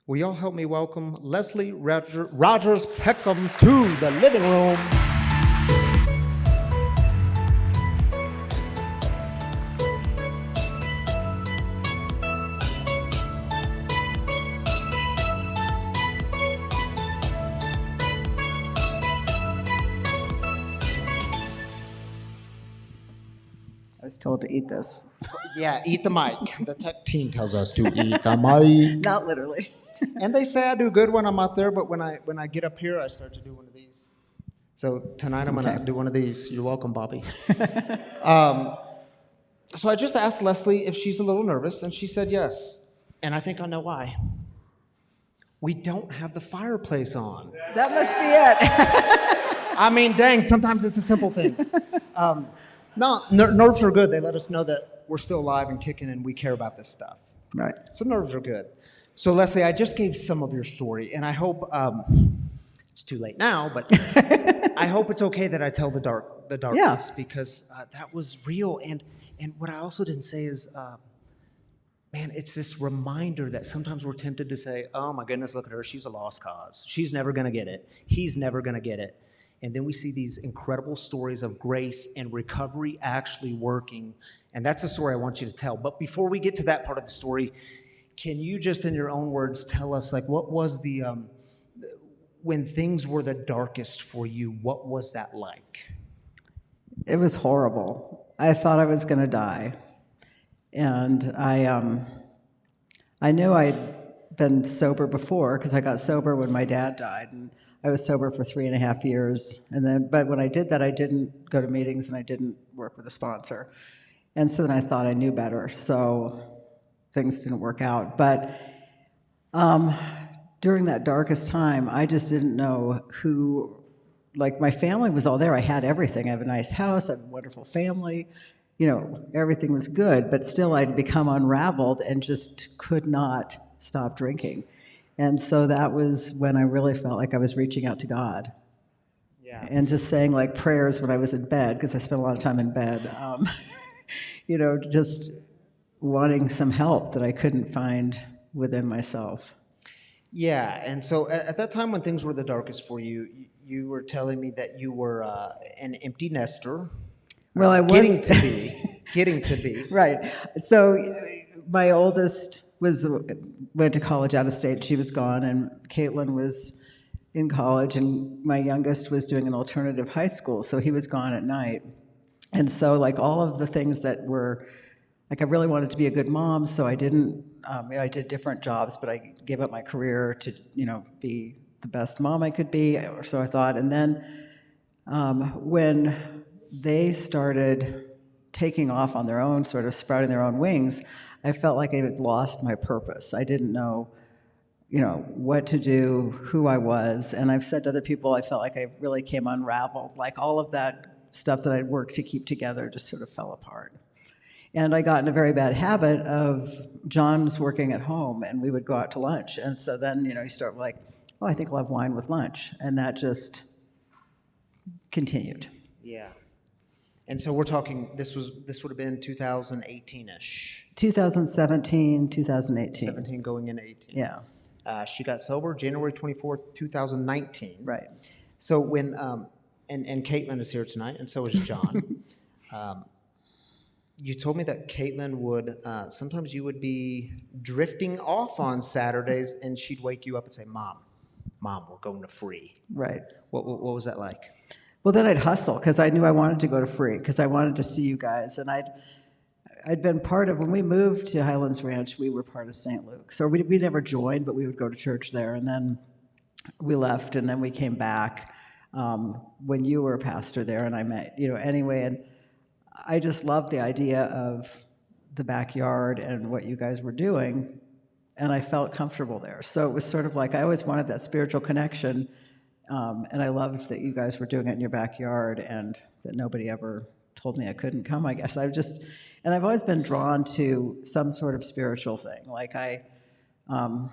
Will y'all help me welcome Leslie Rogers-Peckham to the living room? I was told to eat this. Yeah, eat the mic. The tech team tells us to eat the mic. Not literally. And they say I do good when I'm out there, but when I get up here, I start to do one of these. So tonight I'm going to do one of these. You're welcome, Bobby. So I just asked Leslie if she's a little nervous, and she said yes. And I think I know why. We don't have the fireplace on. That must be it. I mean, dang, sometimes it's the simple things. No, nerves are good. They let us know that we're still alive and kicking and we care about this stuff. Right. So nerves are good. So Leslie, I just gave some of your story, and I hope it's too late now, but I hope it's okay that I tell the darkness because that was real. And what I also didn't say is, man, it's this reminder that sometimes we're tempted to say, oh my goodness, look at her. She's a lost cause. She's never going to get it. He's never going to get it. And then we see these incredible stories of grace and recovery actually working. And that's the story I want you to tell. But before we get to that part of the story, can you just in your own words tell us, like, what was the, when things were the darkest for you, what was that like? It was horrible. I thought I was going to die. And I knew I'd been sober before because I got sober when my dad died. And I was sober for 3.5 years. But when I did that, I didn't go to meetings and I didn't work with a sponsor. And so then I thought I knew better. So things didn't work out. But during that darkest time, I just didn't know who, like my family was all there. I had everything. I have a nice house. I have a wonderful family. You know, everything was good, but still I'd become unraveled and just could not stop drinking. And so that was when I really felt like I was reaching out to God. Yeah. And just saying like prayers when I was in bed, because I spent a lot of time in bed, you know, just wanting some help that I couldn't find within myself. Yeah, and so at that time when things were the darkest for you, you were telling me that you were an empty nester. Well, I was getting to be. Right. So my oldest went to college out of state. She was gone, and Caitlin was in college, and my youngest was doing an alternative high school, so he was gone at night. And so, like, all of the things that were, like, I really wanted to be a good mom, so I didn't, I did different jobs, but I gave up my career to, you know, be the best mom I could be, or so I thought. And then when they started taking off on their own, sort of sprouting their own wings, I felt like I had lost my purpose. I didn't know, you know, what to do, who I was. And I've said to other people, I felt like I really came unraveled. Like all of that stuff that I'd worked to keep together just sort of fell apart. And I got in a very bad habit of John was working at home and we would go out to lunch. And so then, you know, you start like, oh, I think I'll have wine with lunch. And that just continued. Yeah. And so we're talking, this would have been 2018-ish. 2017, 2018. 17 going into 18. Yeah. She got sober January 24th, 2019. Right. So when, and Caitlin is here tonight, and so is John. You told me that Caitlin would, sometimes you would be drifting off on Saturdays, and she'd wake you up and say, Mom, we're going to free. Right. What was that like? Well, then I'd hustle because I knew I wanted to go to free because I wanted to see you guys. And I'd been part of, when we moved to Highlands Ranch, we were part of St. Luke. So we never joined, but we would go to church there. And then we left, and then we came back when you were a pastor there, and I met, you know, anyway. And I just loved the idea of the backyard and what you guys were doing, and I felt comfortable there. So it was sort of like I always wanted that spiritual connection. And I loved that you guys were doing it in your backyard and that nobody ever told me I couldn't come, I guess. And I've always been drawn to some sort of spiritual thing. Like when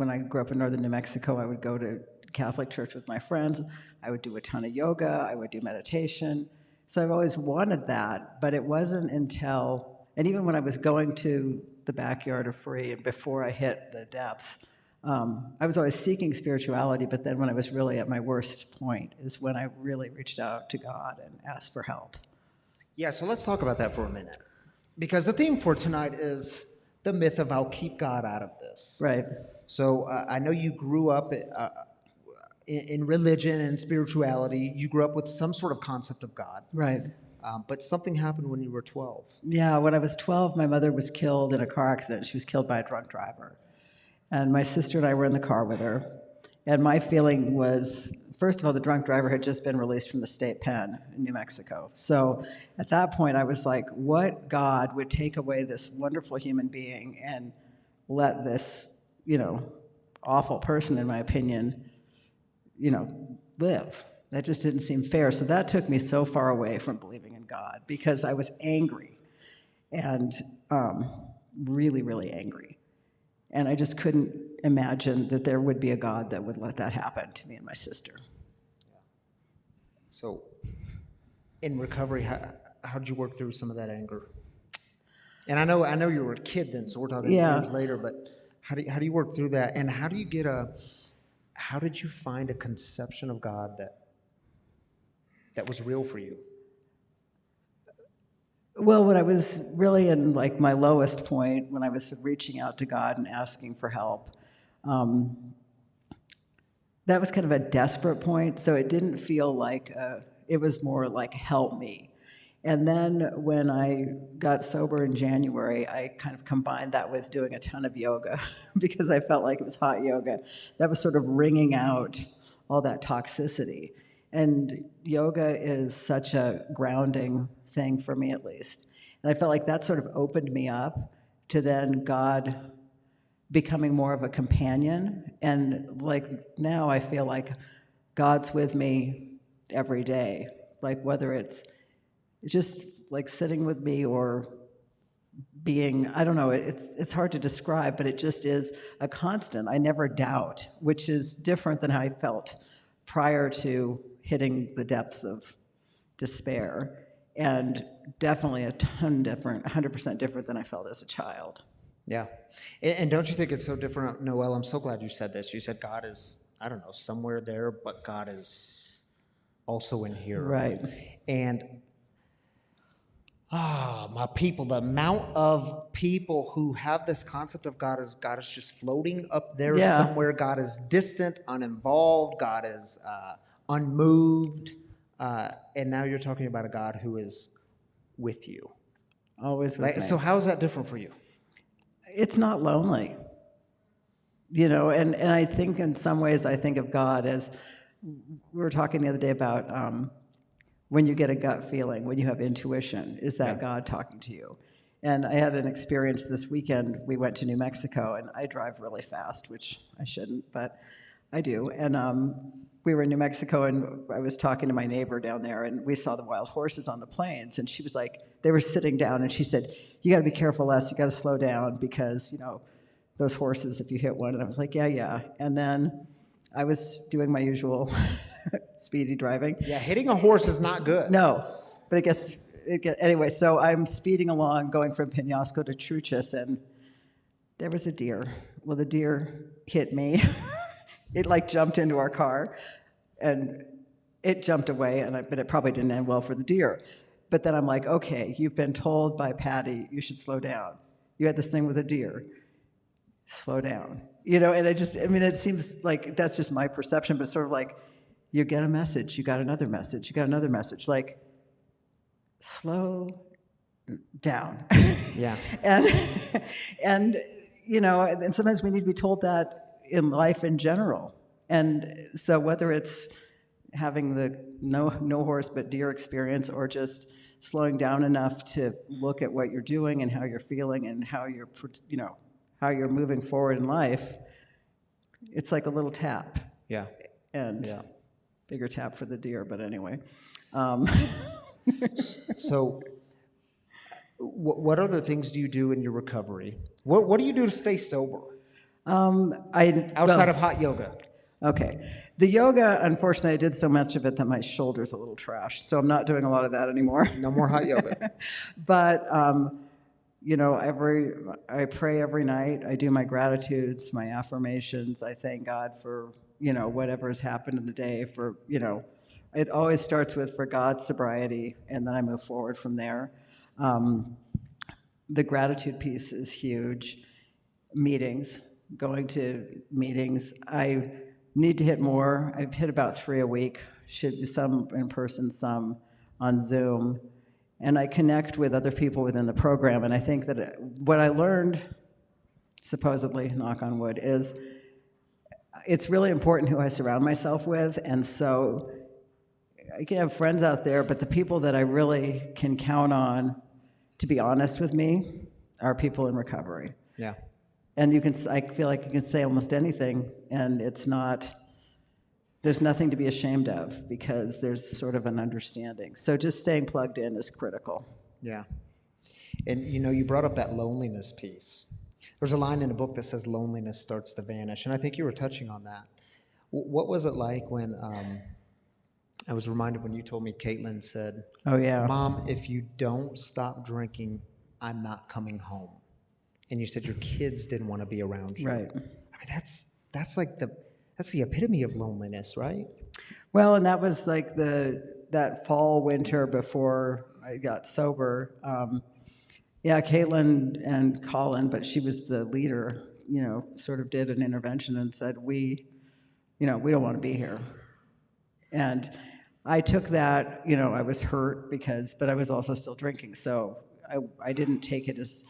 I grew up in northern New Mexico, I would go to Catholic church with my friends. I would do a ton of yoga. I would do meditation. So I've always wanted that, but it wasn't until, and even when I was going to the backyard of free and before I hit the depths, I was always seeking spirituality, but then when I was really at my worst point is when I really reached out to God and asked for help. Yeah, so let's talk about that for a minute. Because the theme for tonight is the myth of I'll keep God out of this. Right. So I know you grew up in religion and spirituality. You grew up with some sort of concept of God. Right. But something happened when you were 12. Yeah, when I was 12, my mother was killed in a car accident. She was killed by a drunk driver. And my sister and I were in the car with her. And my feeling was, first of all, the drunk driver had just been released from the state pen in New Mexico. So at that point, I was like, what God would take away this wonderful human being and let this, awful person, in my opinion, live? That just didn't seem fair. So that took me so far away from believing in God because I was angry and really, really angry. And I just couldn't imagine that there would be a God that would let that happen to me and my sister. So in recovery, how did you work through some of that anger? And I know you were a kid then, so we're talking years later, but how do you work through that? And how did you find a conception of God that was real for you? Well, when I was really in like my lowest point, when I was reaching out to God and asking for help, that was kind of a desperate point. So it didn't feel like, it was more like, help me. And then when I got sober in January, I kind of combined that with doing a ton of yoga because I felt like it was hot yoga. That was sort of wringing out all that toxicity. And yoga is such a grounding thing for me, at least. And I felt like that sort of opened me up to then God becoming more of a companion. And like now I feel like God's with me every day, like whether it's just like sitting with me or being, I don't know, it's hard to describe, but it just is a constant. I never doubt, which is different than how I felt prior to hitting the depths of despair. And definitely a ton different, 100% different than I felt as a child. Yeah. And don't you think it's so different, Noelle? I'm so glad you said this. You said God is, I don't know, somewhere there, but God is also in here. Right. And my people, the amount of people who have this concept of God is just floating up there somewhere. God is distant, uninvolved. God is unmoved. And now you're talking about a God who is with you. Always with me. So how is that different for you? It's not lonely. And I think in some ways I think of God as, we were talking the other day about when you get a gut feeling, when you have intuition, is that God talking to you? And I had an experience this weekend. We went to New Mexico, and I drive really fast, which I shouldn't, but I do. And we were in New Mexico, and I was talking to my neighbor down there, and we saw the wild horses on the plains, and she was like, they were sitting down, and she said, you got to be careful, Les, you got to slow down, because, those horses, if you hit one. And I was like, yeah. And then I was doing my usual speedy driving. Yeah, hitting a horse is not good. No, but it gets anyway, so I'm speeding along, going from Penasco to Truchas, and there was a deer. Well, the deer hit me. It like jumped into our car, and it jumped away, but it probably didn't end well for the deer. But then I'm like, okay, you've been told by Patty you should slow down. You had this thing with a deer. Slow down. And it seems like that's just my perception, but sort of like you get a message, you got another message, you got another message, like slow down. Yeah. and sometimes we need to be told that in life in general. And so whether it's having the no horse but deer experience, or just slowing down enough to look at what you're doing and how you're feeling and how you're moving forward in life, it's like a little tap. Yeah. And bigger tap for the deer, but anyway. So what other things do you do in your recovery? What do you do to stay sober? Outside of hot yoga. Okay. The yoga, unfortunately, I did so much of it that my shoulder's a little trashed, so I'm not doing a lot of that anymore. No more hot yoga. But, I pray every night. I do my gratitudes, my affirmations. I thank God for, whatever has happened in the day, for, it always starts with for God's sobriety, and then I move forward from there. The gratitude piece is huge. Meetings, going to meetings. I need to hit more. I've hit about 3 a week. Should be some in person, some on Zoom. And I connect with other people within the program. And I think that what I learned, supposedly, knock on wood, is it's really important who I surround myself with, and so I can have friends out there, but the people that I really can count on to be honest with me are people in recovery. Yeah. And I feel like you can say almost anything, and there's nothing to be ashamed of because there's sort of an understanding. So just staying plugged in is critical. Yeah. And you brought up that loneliness piece. There's a line in the book that says loneliness starts to vanish, and I think you were touching on that. What was it like when I was reminded when you told me Caitlin said, "Oh yeah, Mom, if you don't stop drinking, I'm not coming home." And you said your kids didn't want to be around you. Right. I mean, that's like that's the epitome of loneliness, right? Well, and that was like that fall, winter before I got sober. Yeah, Caitlin and Colin, but she was the leader, sort of did an intervention and said, we don't want to be here. And I took that, I was hurt but I was also still drinking. So I didn't take it as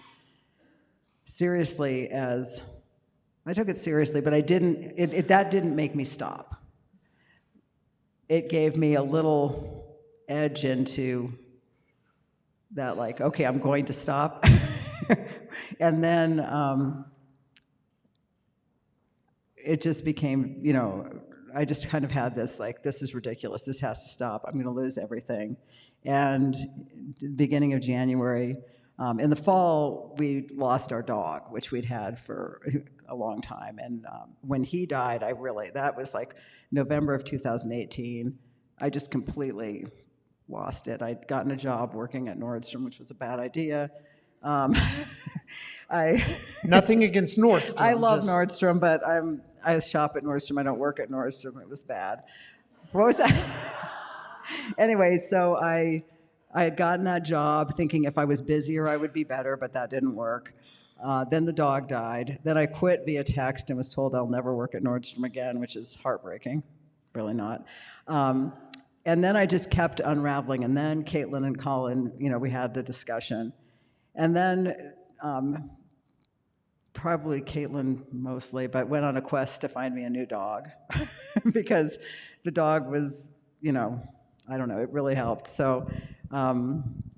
seriously as, I took it seriously, but that didn't make me stop. It gave me a little edge into that, like, okay, I'm going to stop. And then it just became, I just kind of had this, like, this is ridiculous. This has to stop. I'm going to lose everything. And the beginning of January, in the fall, we lost our dog, which we'd had for a long time. And when he died, that was like November of 2018. I just completely lost it. I'd gotten a job working at Nordstrom, which was a bad idea. Nothing against Nordstrom. I love Nordstrom, but I shop at Nordstrom. I don't work at Nordstrom. It was bad. What was that? Anyway, so I had gotten that job thinking if I was busier, I would be better, but that didn't work. Then the dog died. Then I quit via text and was told I'll never work at Nordstrom again, which is heartbreaking. Really not. And then I just kept unraveling. And then Caitlin and Colin, we had the discussion. And then probably Caitlin mostly, but went on a quest to find me a new dog because the dog was, I don't know, it really helped. So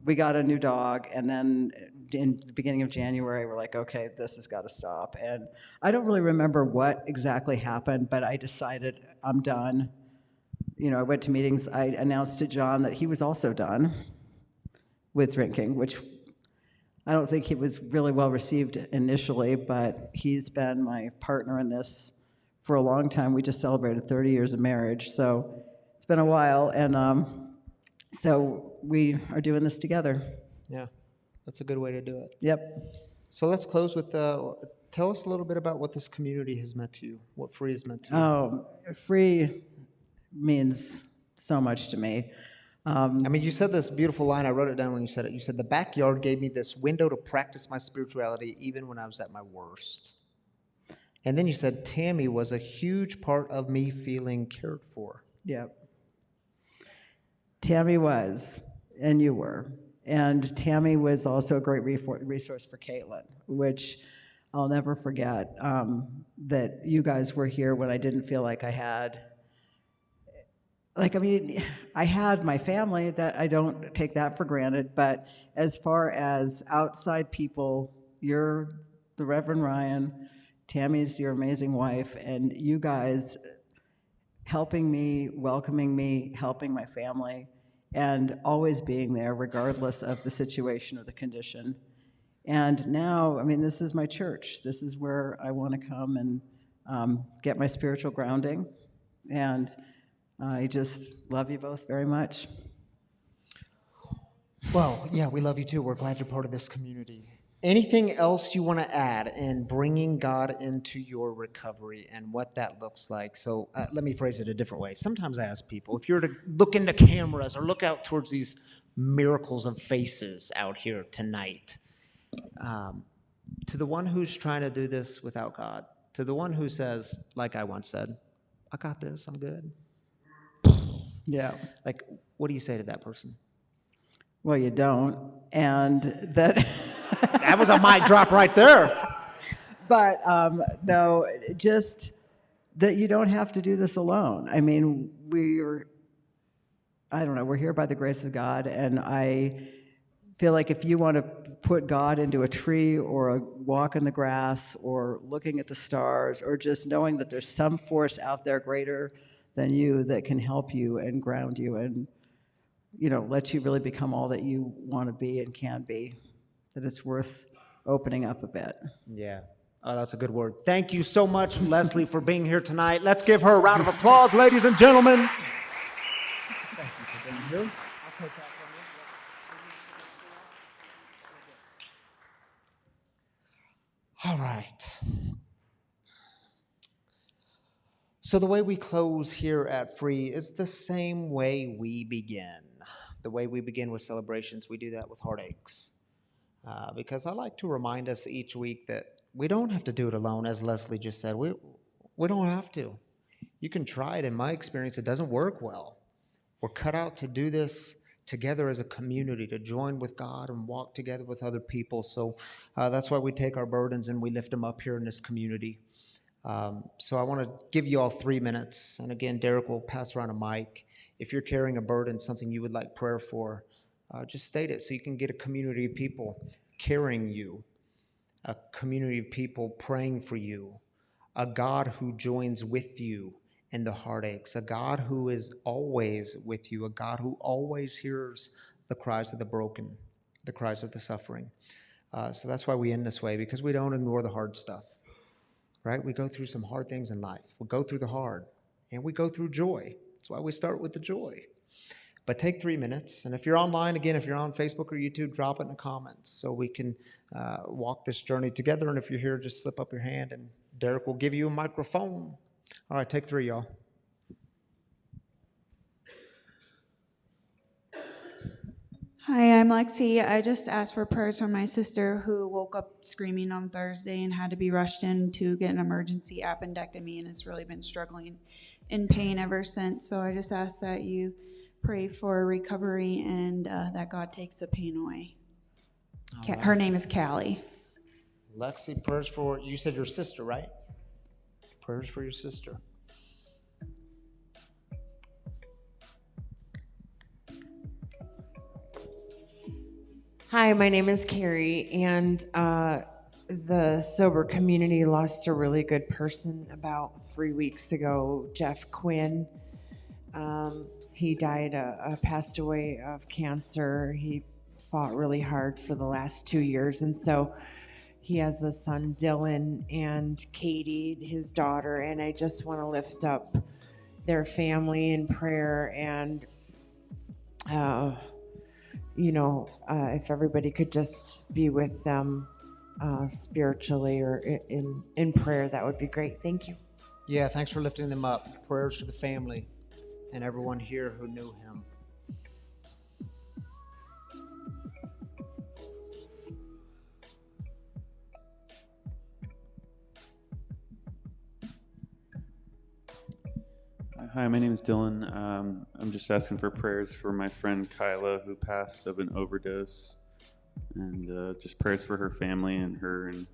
we got a new dog, and then in the beginning of January, we're like, okay, this has got to stop. And I don't really remember what exactly happened, but I decided I'm done. I went to meetings. I announced to John that he was also done with drinking, which I don't think he was really well received initially, but he's been my partner in this for a long time. We just celebrated 30 years of marriage, so it's been a while, and so we are doing this together. Yeah, that's a good way to do it. Yep. So let's close with, tell us a little bit about what this community has meant to you, what Free has meant to you. Oh, Free means so much to me. You said this beautiful line. I wrote it down when you said it. You said, the backyard gave me this window to practice my spirituality even when I was at my worst. And then you said, Tammy was a huge part of me feeling cared for. Yep. Tammy was, and you were. And Tammy was also a great resource for Caitlin, which I'll never forget, that you guys were here when I didn't feel like I had. I had my family, that I don't take that for granted, but as far as outside people, you're the Reverend Ryan, Tammy's your amazing wife, and you guys helping me, welcoming me, helping my family, and always being there regardless of the situation or the condition. And now, this is my church. This is where I want to come and get my spiritual grounding, and I just love you both very much. Well, yeah, we love you too. We're glad you're part of this community. Anything else you want to add in bringing God into your recovery and what that looks like? So let me phrase it a different way. Sometimes I ask people, if you're to look into cameras or look out towards these miracles of faces out here tonight, to the one who's trying to do this without God, to the one who says, like I once said, I got this, I'm good. Yeah. Like, what do you say to that person? Well, you don't. And that... That was a mic drop right there. But no, just that you don't have to do this alone. I mean, we're here by the grace of God, and I feel like if you want to put God into a tree or a walk in the grass or looking at the stars or just knowing that there's some force out there greater than you that can help you and ground you and, let you really become all that you want to be and can be, that it's worth opening up a bit. Yeah. Oh, that's a good word. Thank you so much, Leslie, for being here tonight. Let's give her a round of applause, ladies and gentlemen. Thank you for being here. I'll take that from you. All right. So the way we close here at Free is the same way we begin. The way we begin with celebrations, we do that with heartaches. Because I like to remind us each week that we don't have to do it alone, as Leslie just said. We don't have to. You can try it. In my experience, it doesn't work well. We're cut out to do this together as a community, to join with God and walk together with other people. So that's why we take our burdens and we lift them up here in this community. So I want to give you all 3 minutes. And again, Derek will pass around a mic. If you're carrying a burden, something you would like prayer for, just state it so you can get a community of people carrying you, a community of people praying for you, a God who joins with you in the heartaches, a God who is always with you, a God who always hears the cries of the broken, the cries of the suffering. So that's why we end this way, because we don't ignore the hard stuff, right? We go through some hard things in life. We go through the hard, and we go through joy. That's why we start with the joy. But take 3 minutes, and if you're online, again, if you're on Facebook or YouTube, drop it in the comments so we can walk this journey together. And if you're here, just slip up your hand, and Derek will give you a microphone. All right, take 3, y'all. Hi, I'm Lexi. I just asked for prayers for my sister who woke up screaming on Thursday and had to be rushed in to get an emergency appendectomy and has really been struggling in pain ever since. So I just ask that you pray for recovery and that God takes the pain away. Right. Her name is Callie. Lexi, prayers for, you said your sister, right? Prayers for your sister. Hi, my name is Carrie, and the sober community lost a really good person about 3 weeks ago, Jeff Quinn. He passed away of cancer. He fought really hard for the last 2 years, and so he has a son, Dylan, and Katie, his daughter, and I just want to lift up their family in prayer and if everybody could just be with them spiritually or in prayer, that would be great. Thank you. Yeah, thanks for lifting them up. Prayers for the family and everyone here who knew him. Hi, my name is Dylan. I'm just asking for prayers for my friend Kyla, who passed of an overdose, and just prayers for her family and her, and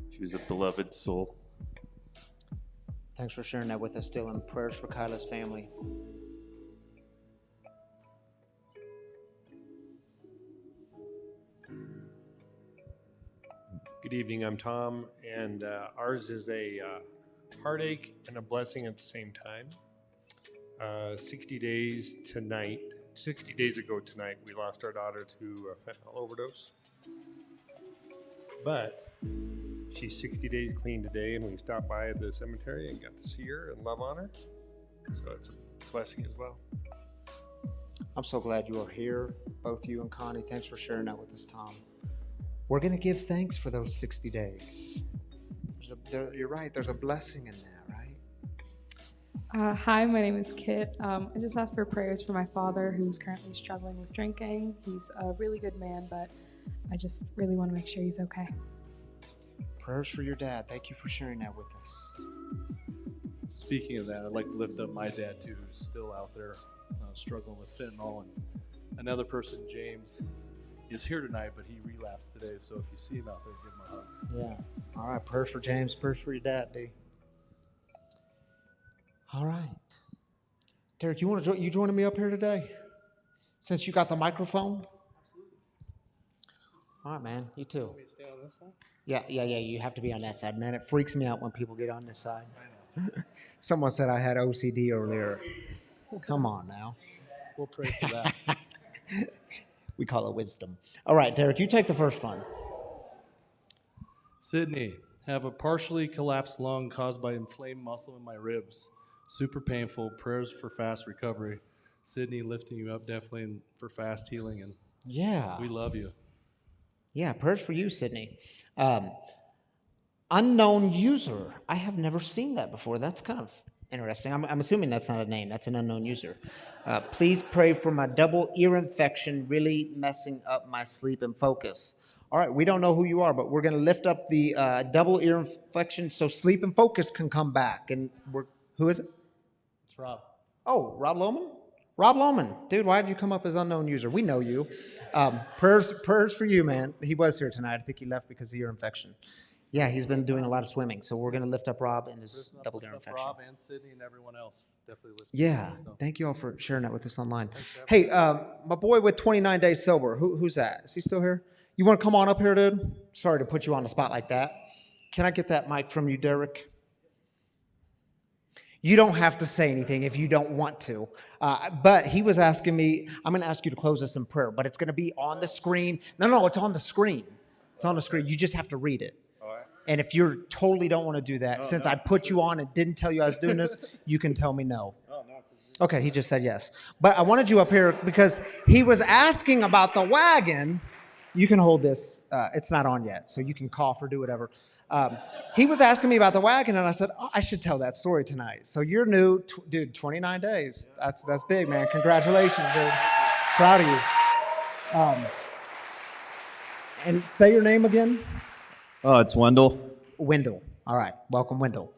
she was a beloved soul. Thanks for sharing that with us, Dylan. Prayers for Kyla's family. Good evening, I'm Tom, and ours is a heartache and a blessing at the same time. 60 days ago tonight, we lost our daughter to a fentanyl overdose. But she's 60 days clean today, and we stopped by at the cemetery and got to see her and love on her. So it's a blessing as well. I'm so glad you are here, both you and Connie. Thanks for sharing that with us, Tom. We're going to give thanks for those 60 days. You're right, there's a blessing in there. Hi, my name is Kit. I just asked for prayers for my father who's currently struggling with drinking. He's a really good man, but I just really want to make sure he's okay. Prayers for your dad. Thank you for sharing that with us. Speaking of that, I'd like to lift up my dad too, who's still out there struggling with fentanyl. And another person, James, is here tonight, but he relapsed today. So if you see him out there, give him a hug. Yeah. All right. Prayers for James. Prayers for your dad, D. All right. Derek, you joining me up here today? Since you got the microphone? All right, man. You too. Want me to stay on this side? Yeah. You have to be on that side, man. It freaks me out when people get on this side. Someone said I had OCD earlier. Come on now. We'll pray for that. We call it wisdom. All right, Derek, you take the first one. Sydney, have a partially collapsed lung caused by inflamed muscle in my ribs. Super painful. Prayers for fast recovery. Sydney, lifting you up definitely for fast healing, and Yeah. we love you. Yeah, prayers for you, Sydney. Unknown user. I have never seen that before. That's kind of interesting. I'm assuming that's not a name. That's an unknown user. Please pray for my double ear infection really messing up my sleep and focus. All right, we don't know who you are, but we're going to lift up the double ear infection so sleep and focus can come back. And who is it? It's Rob. Oh, Rob Lohman? Rob Lohman. Dude, why did you come up as unknown user? We know you. Prayers for you, man. He was here tonight. I think he left because of ear infection. Yeah, he's been doing a lot of swimming, so we're going to lift up Rob and his double ear infection. Rob and Sydney and everyone else definitely lift. Yeah, thank you all for sharing that with us online. Hey, my boy with 29 days sober, who's that? Is he still here? You want to come on up here, dude? Sorry to put you on the spot like that. Can I get that mic from you, Derek? You don't have to say anything if you don't want to. But he was asking me, I'm going to ask you to close us in prayer, but it's going to be on the screen. No, it's on the screen. It's on the screen. You just have to read it. And if you totally don't want to do that, since I put you on and didn't tell you I was doing this, you can tell me no. Okay, he just said yes. But I wanted you up here because he was asking about the wagon. You can hold this. It's not on yet, so you can cough or do whatever. He was asking me about the wagon, and I said, I should tell that story tonight. So you're new, dude, 29 days. That's big, man. Congratulations, dude. Proud of you. And say your name again. Oh, it's Wendell. Wendell. All right. Welcome, Wendell.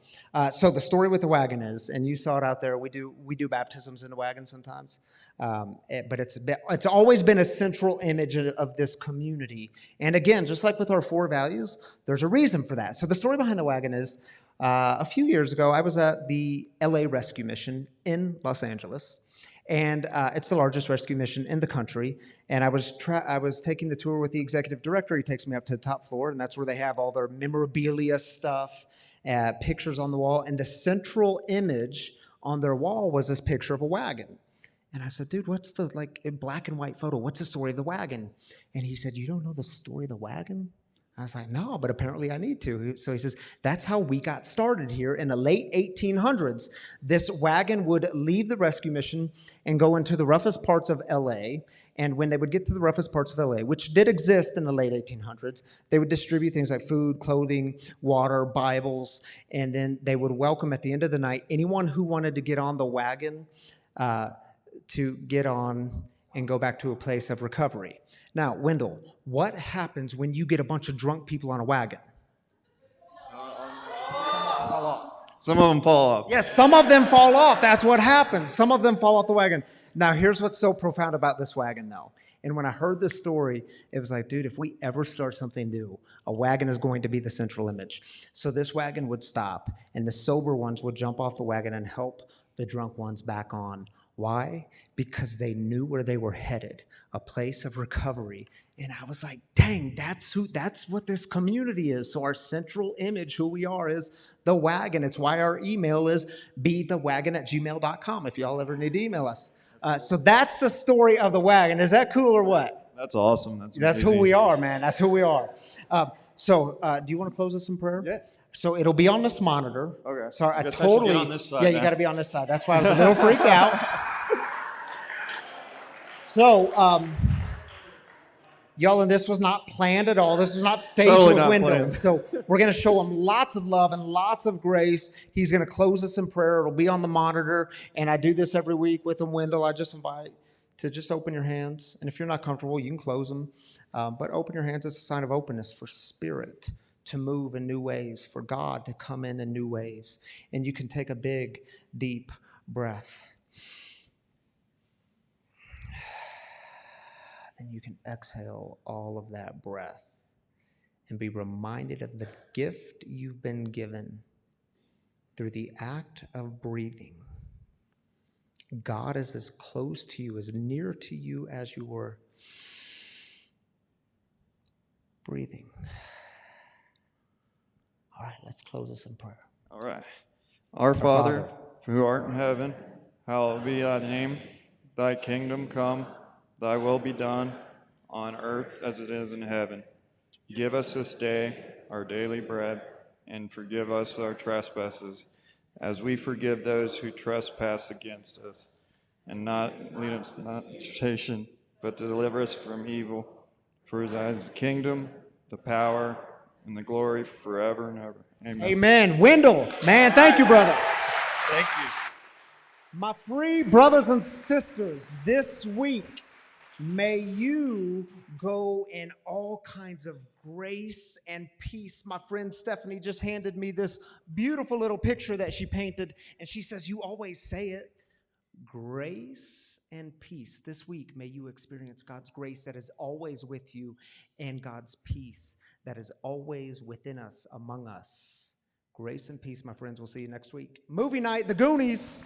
So the story with the wagon is, and you saw it out there, we do baptisms in the wagon sometimes, but it's always been a central image of this community. And again, just like with our 4 values, there's a reason for that. So the story behind the wagon is, a few years ago, I was at the LA Rescue Mission in Los Angeles. And it's the largest rescue mission in the country. And I was taking the tour with the executive director. He takes me up to the top floor, and that's where they have all their memorabilia stuff, pictures on the wall. And the central image on their wall was this picture of a wagon. And I said, dude, what's the black and white photo? What's the story of the wagon? And he said, you don't know the story of the wagon? I was like, no, but apparently I need to. So he says, that's how we got started here in the late 1800s. This wagon would leave the rescue mission and go into the roughest parts of LA. And when they would get to the roughest parts of LA, which did exist in the late 1800s, they would distribute things like food, clothing, water, Bibles, and then they would welcome at the end of the night anyone who wanted to get on the wagon to get on and go back to a place of recovery. Now, Wendell, what happens when you get a bunch of drunk people on a wagon? Some of them fall off. Yes, some of them fall off. That's what happens. Some of them fall off the wagon. Now, here's what's so profound about this wagon, though. And when I heard this story, it was like, dude, if we ever start something new, a wagon is going to be the central image. So this wagon would stop, and the sober ones would jump off the wagon and help the drunk ones back on. Why? Because they knew where they were headed, a place of recovery. And I was like, dang, that's what this community is. So our central image, who we are, is the wagon. It's why our email is bethewagon@gmail.com if y'all ever need to email us. So that's the story of the wagon. Is that cool or what? That's awesome. That's who we are, man. That's who we are. So do you want to close us in prayer? Yeah. So it'll be on this monitor. Okay. Sorry, I guess totally. I should get on this side yeah, you then. got to be on this side. That's why I was a little freaked out. So, y'all, and this was not planned at all. This was not staged Totally with not windows. planned. So we're going to show him lots of love and lots of grace. He's going to close us in prayer. It'll be on the monitor. And I do this every week with him, Wendell. I just invite to just open your hands. And if you're not comfortable, you can close them. But open your hands. It's a sign of openness for spirit to move in new ways, for God to come in new ways. And you can take a big, deep breath. Then you can exhale all of that breath and be reminded of the gift you've been given through the act of breathing. God is as close to you, as near to you as you were breathing. All right, let's close this in prayer. All right. Our Father, who art in heaven, hallowed be thy name. Thy kingdom come, thy will be done, on earth as it is in heaven. Give us this day our daily bread, and forgive us our trespasses, as we forgive those who trespass against us. And not lead us not into temptation, but to deliver us from evil. For thine is the kingdom, the power, and the glory forever and ever. Amen. Amen. Wendell, man, thank you, brother. Thank you. My free brothers and sisters, this week, may you go in all kinds of grace and peace. My friend Stephanie just handed me this beautiful little picture that she painted, and she says, you always say it. Grace and peace. This week, may you experience God's grace that is always with you and God's peace that is always within us, among us. Grace and peace, my friends. We'll see you next week. Movie night, The Goonies.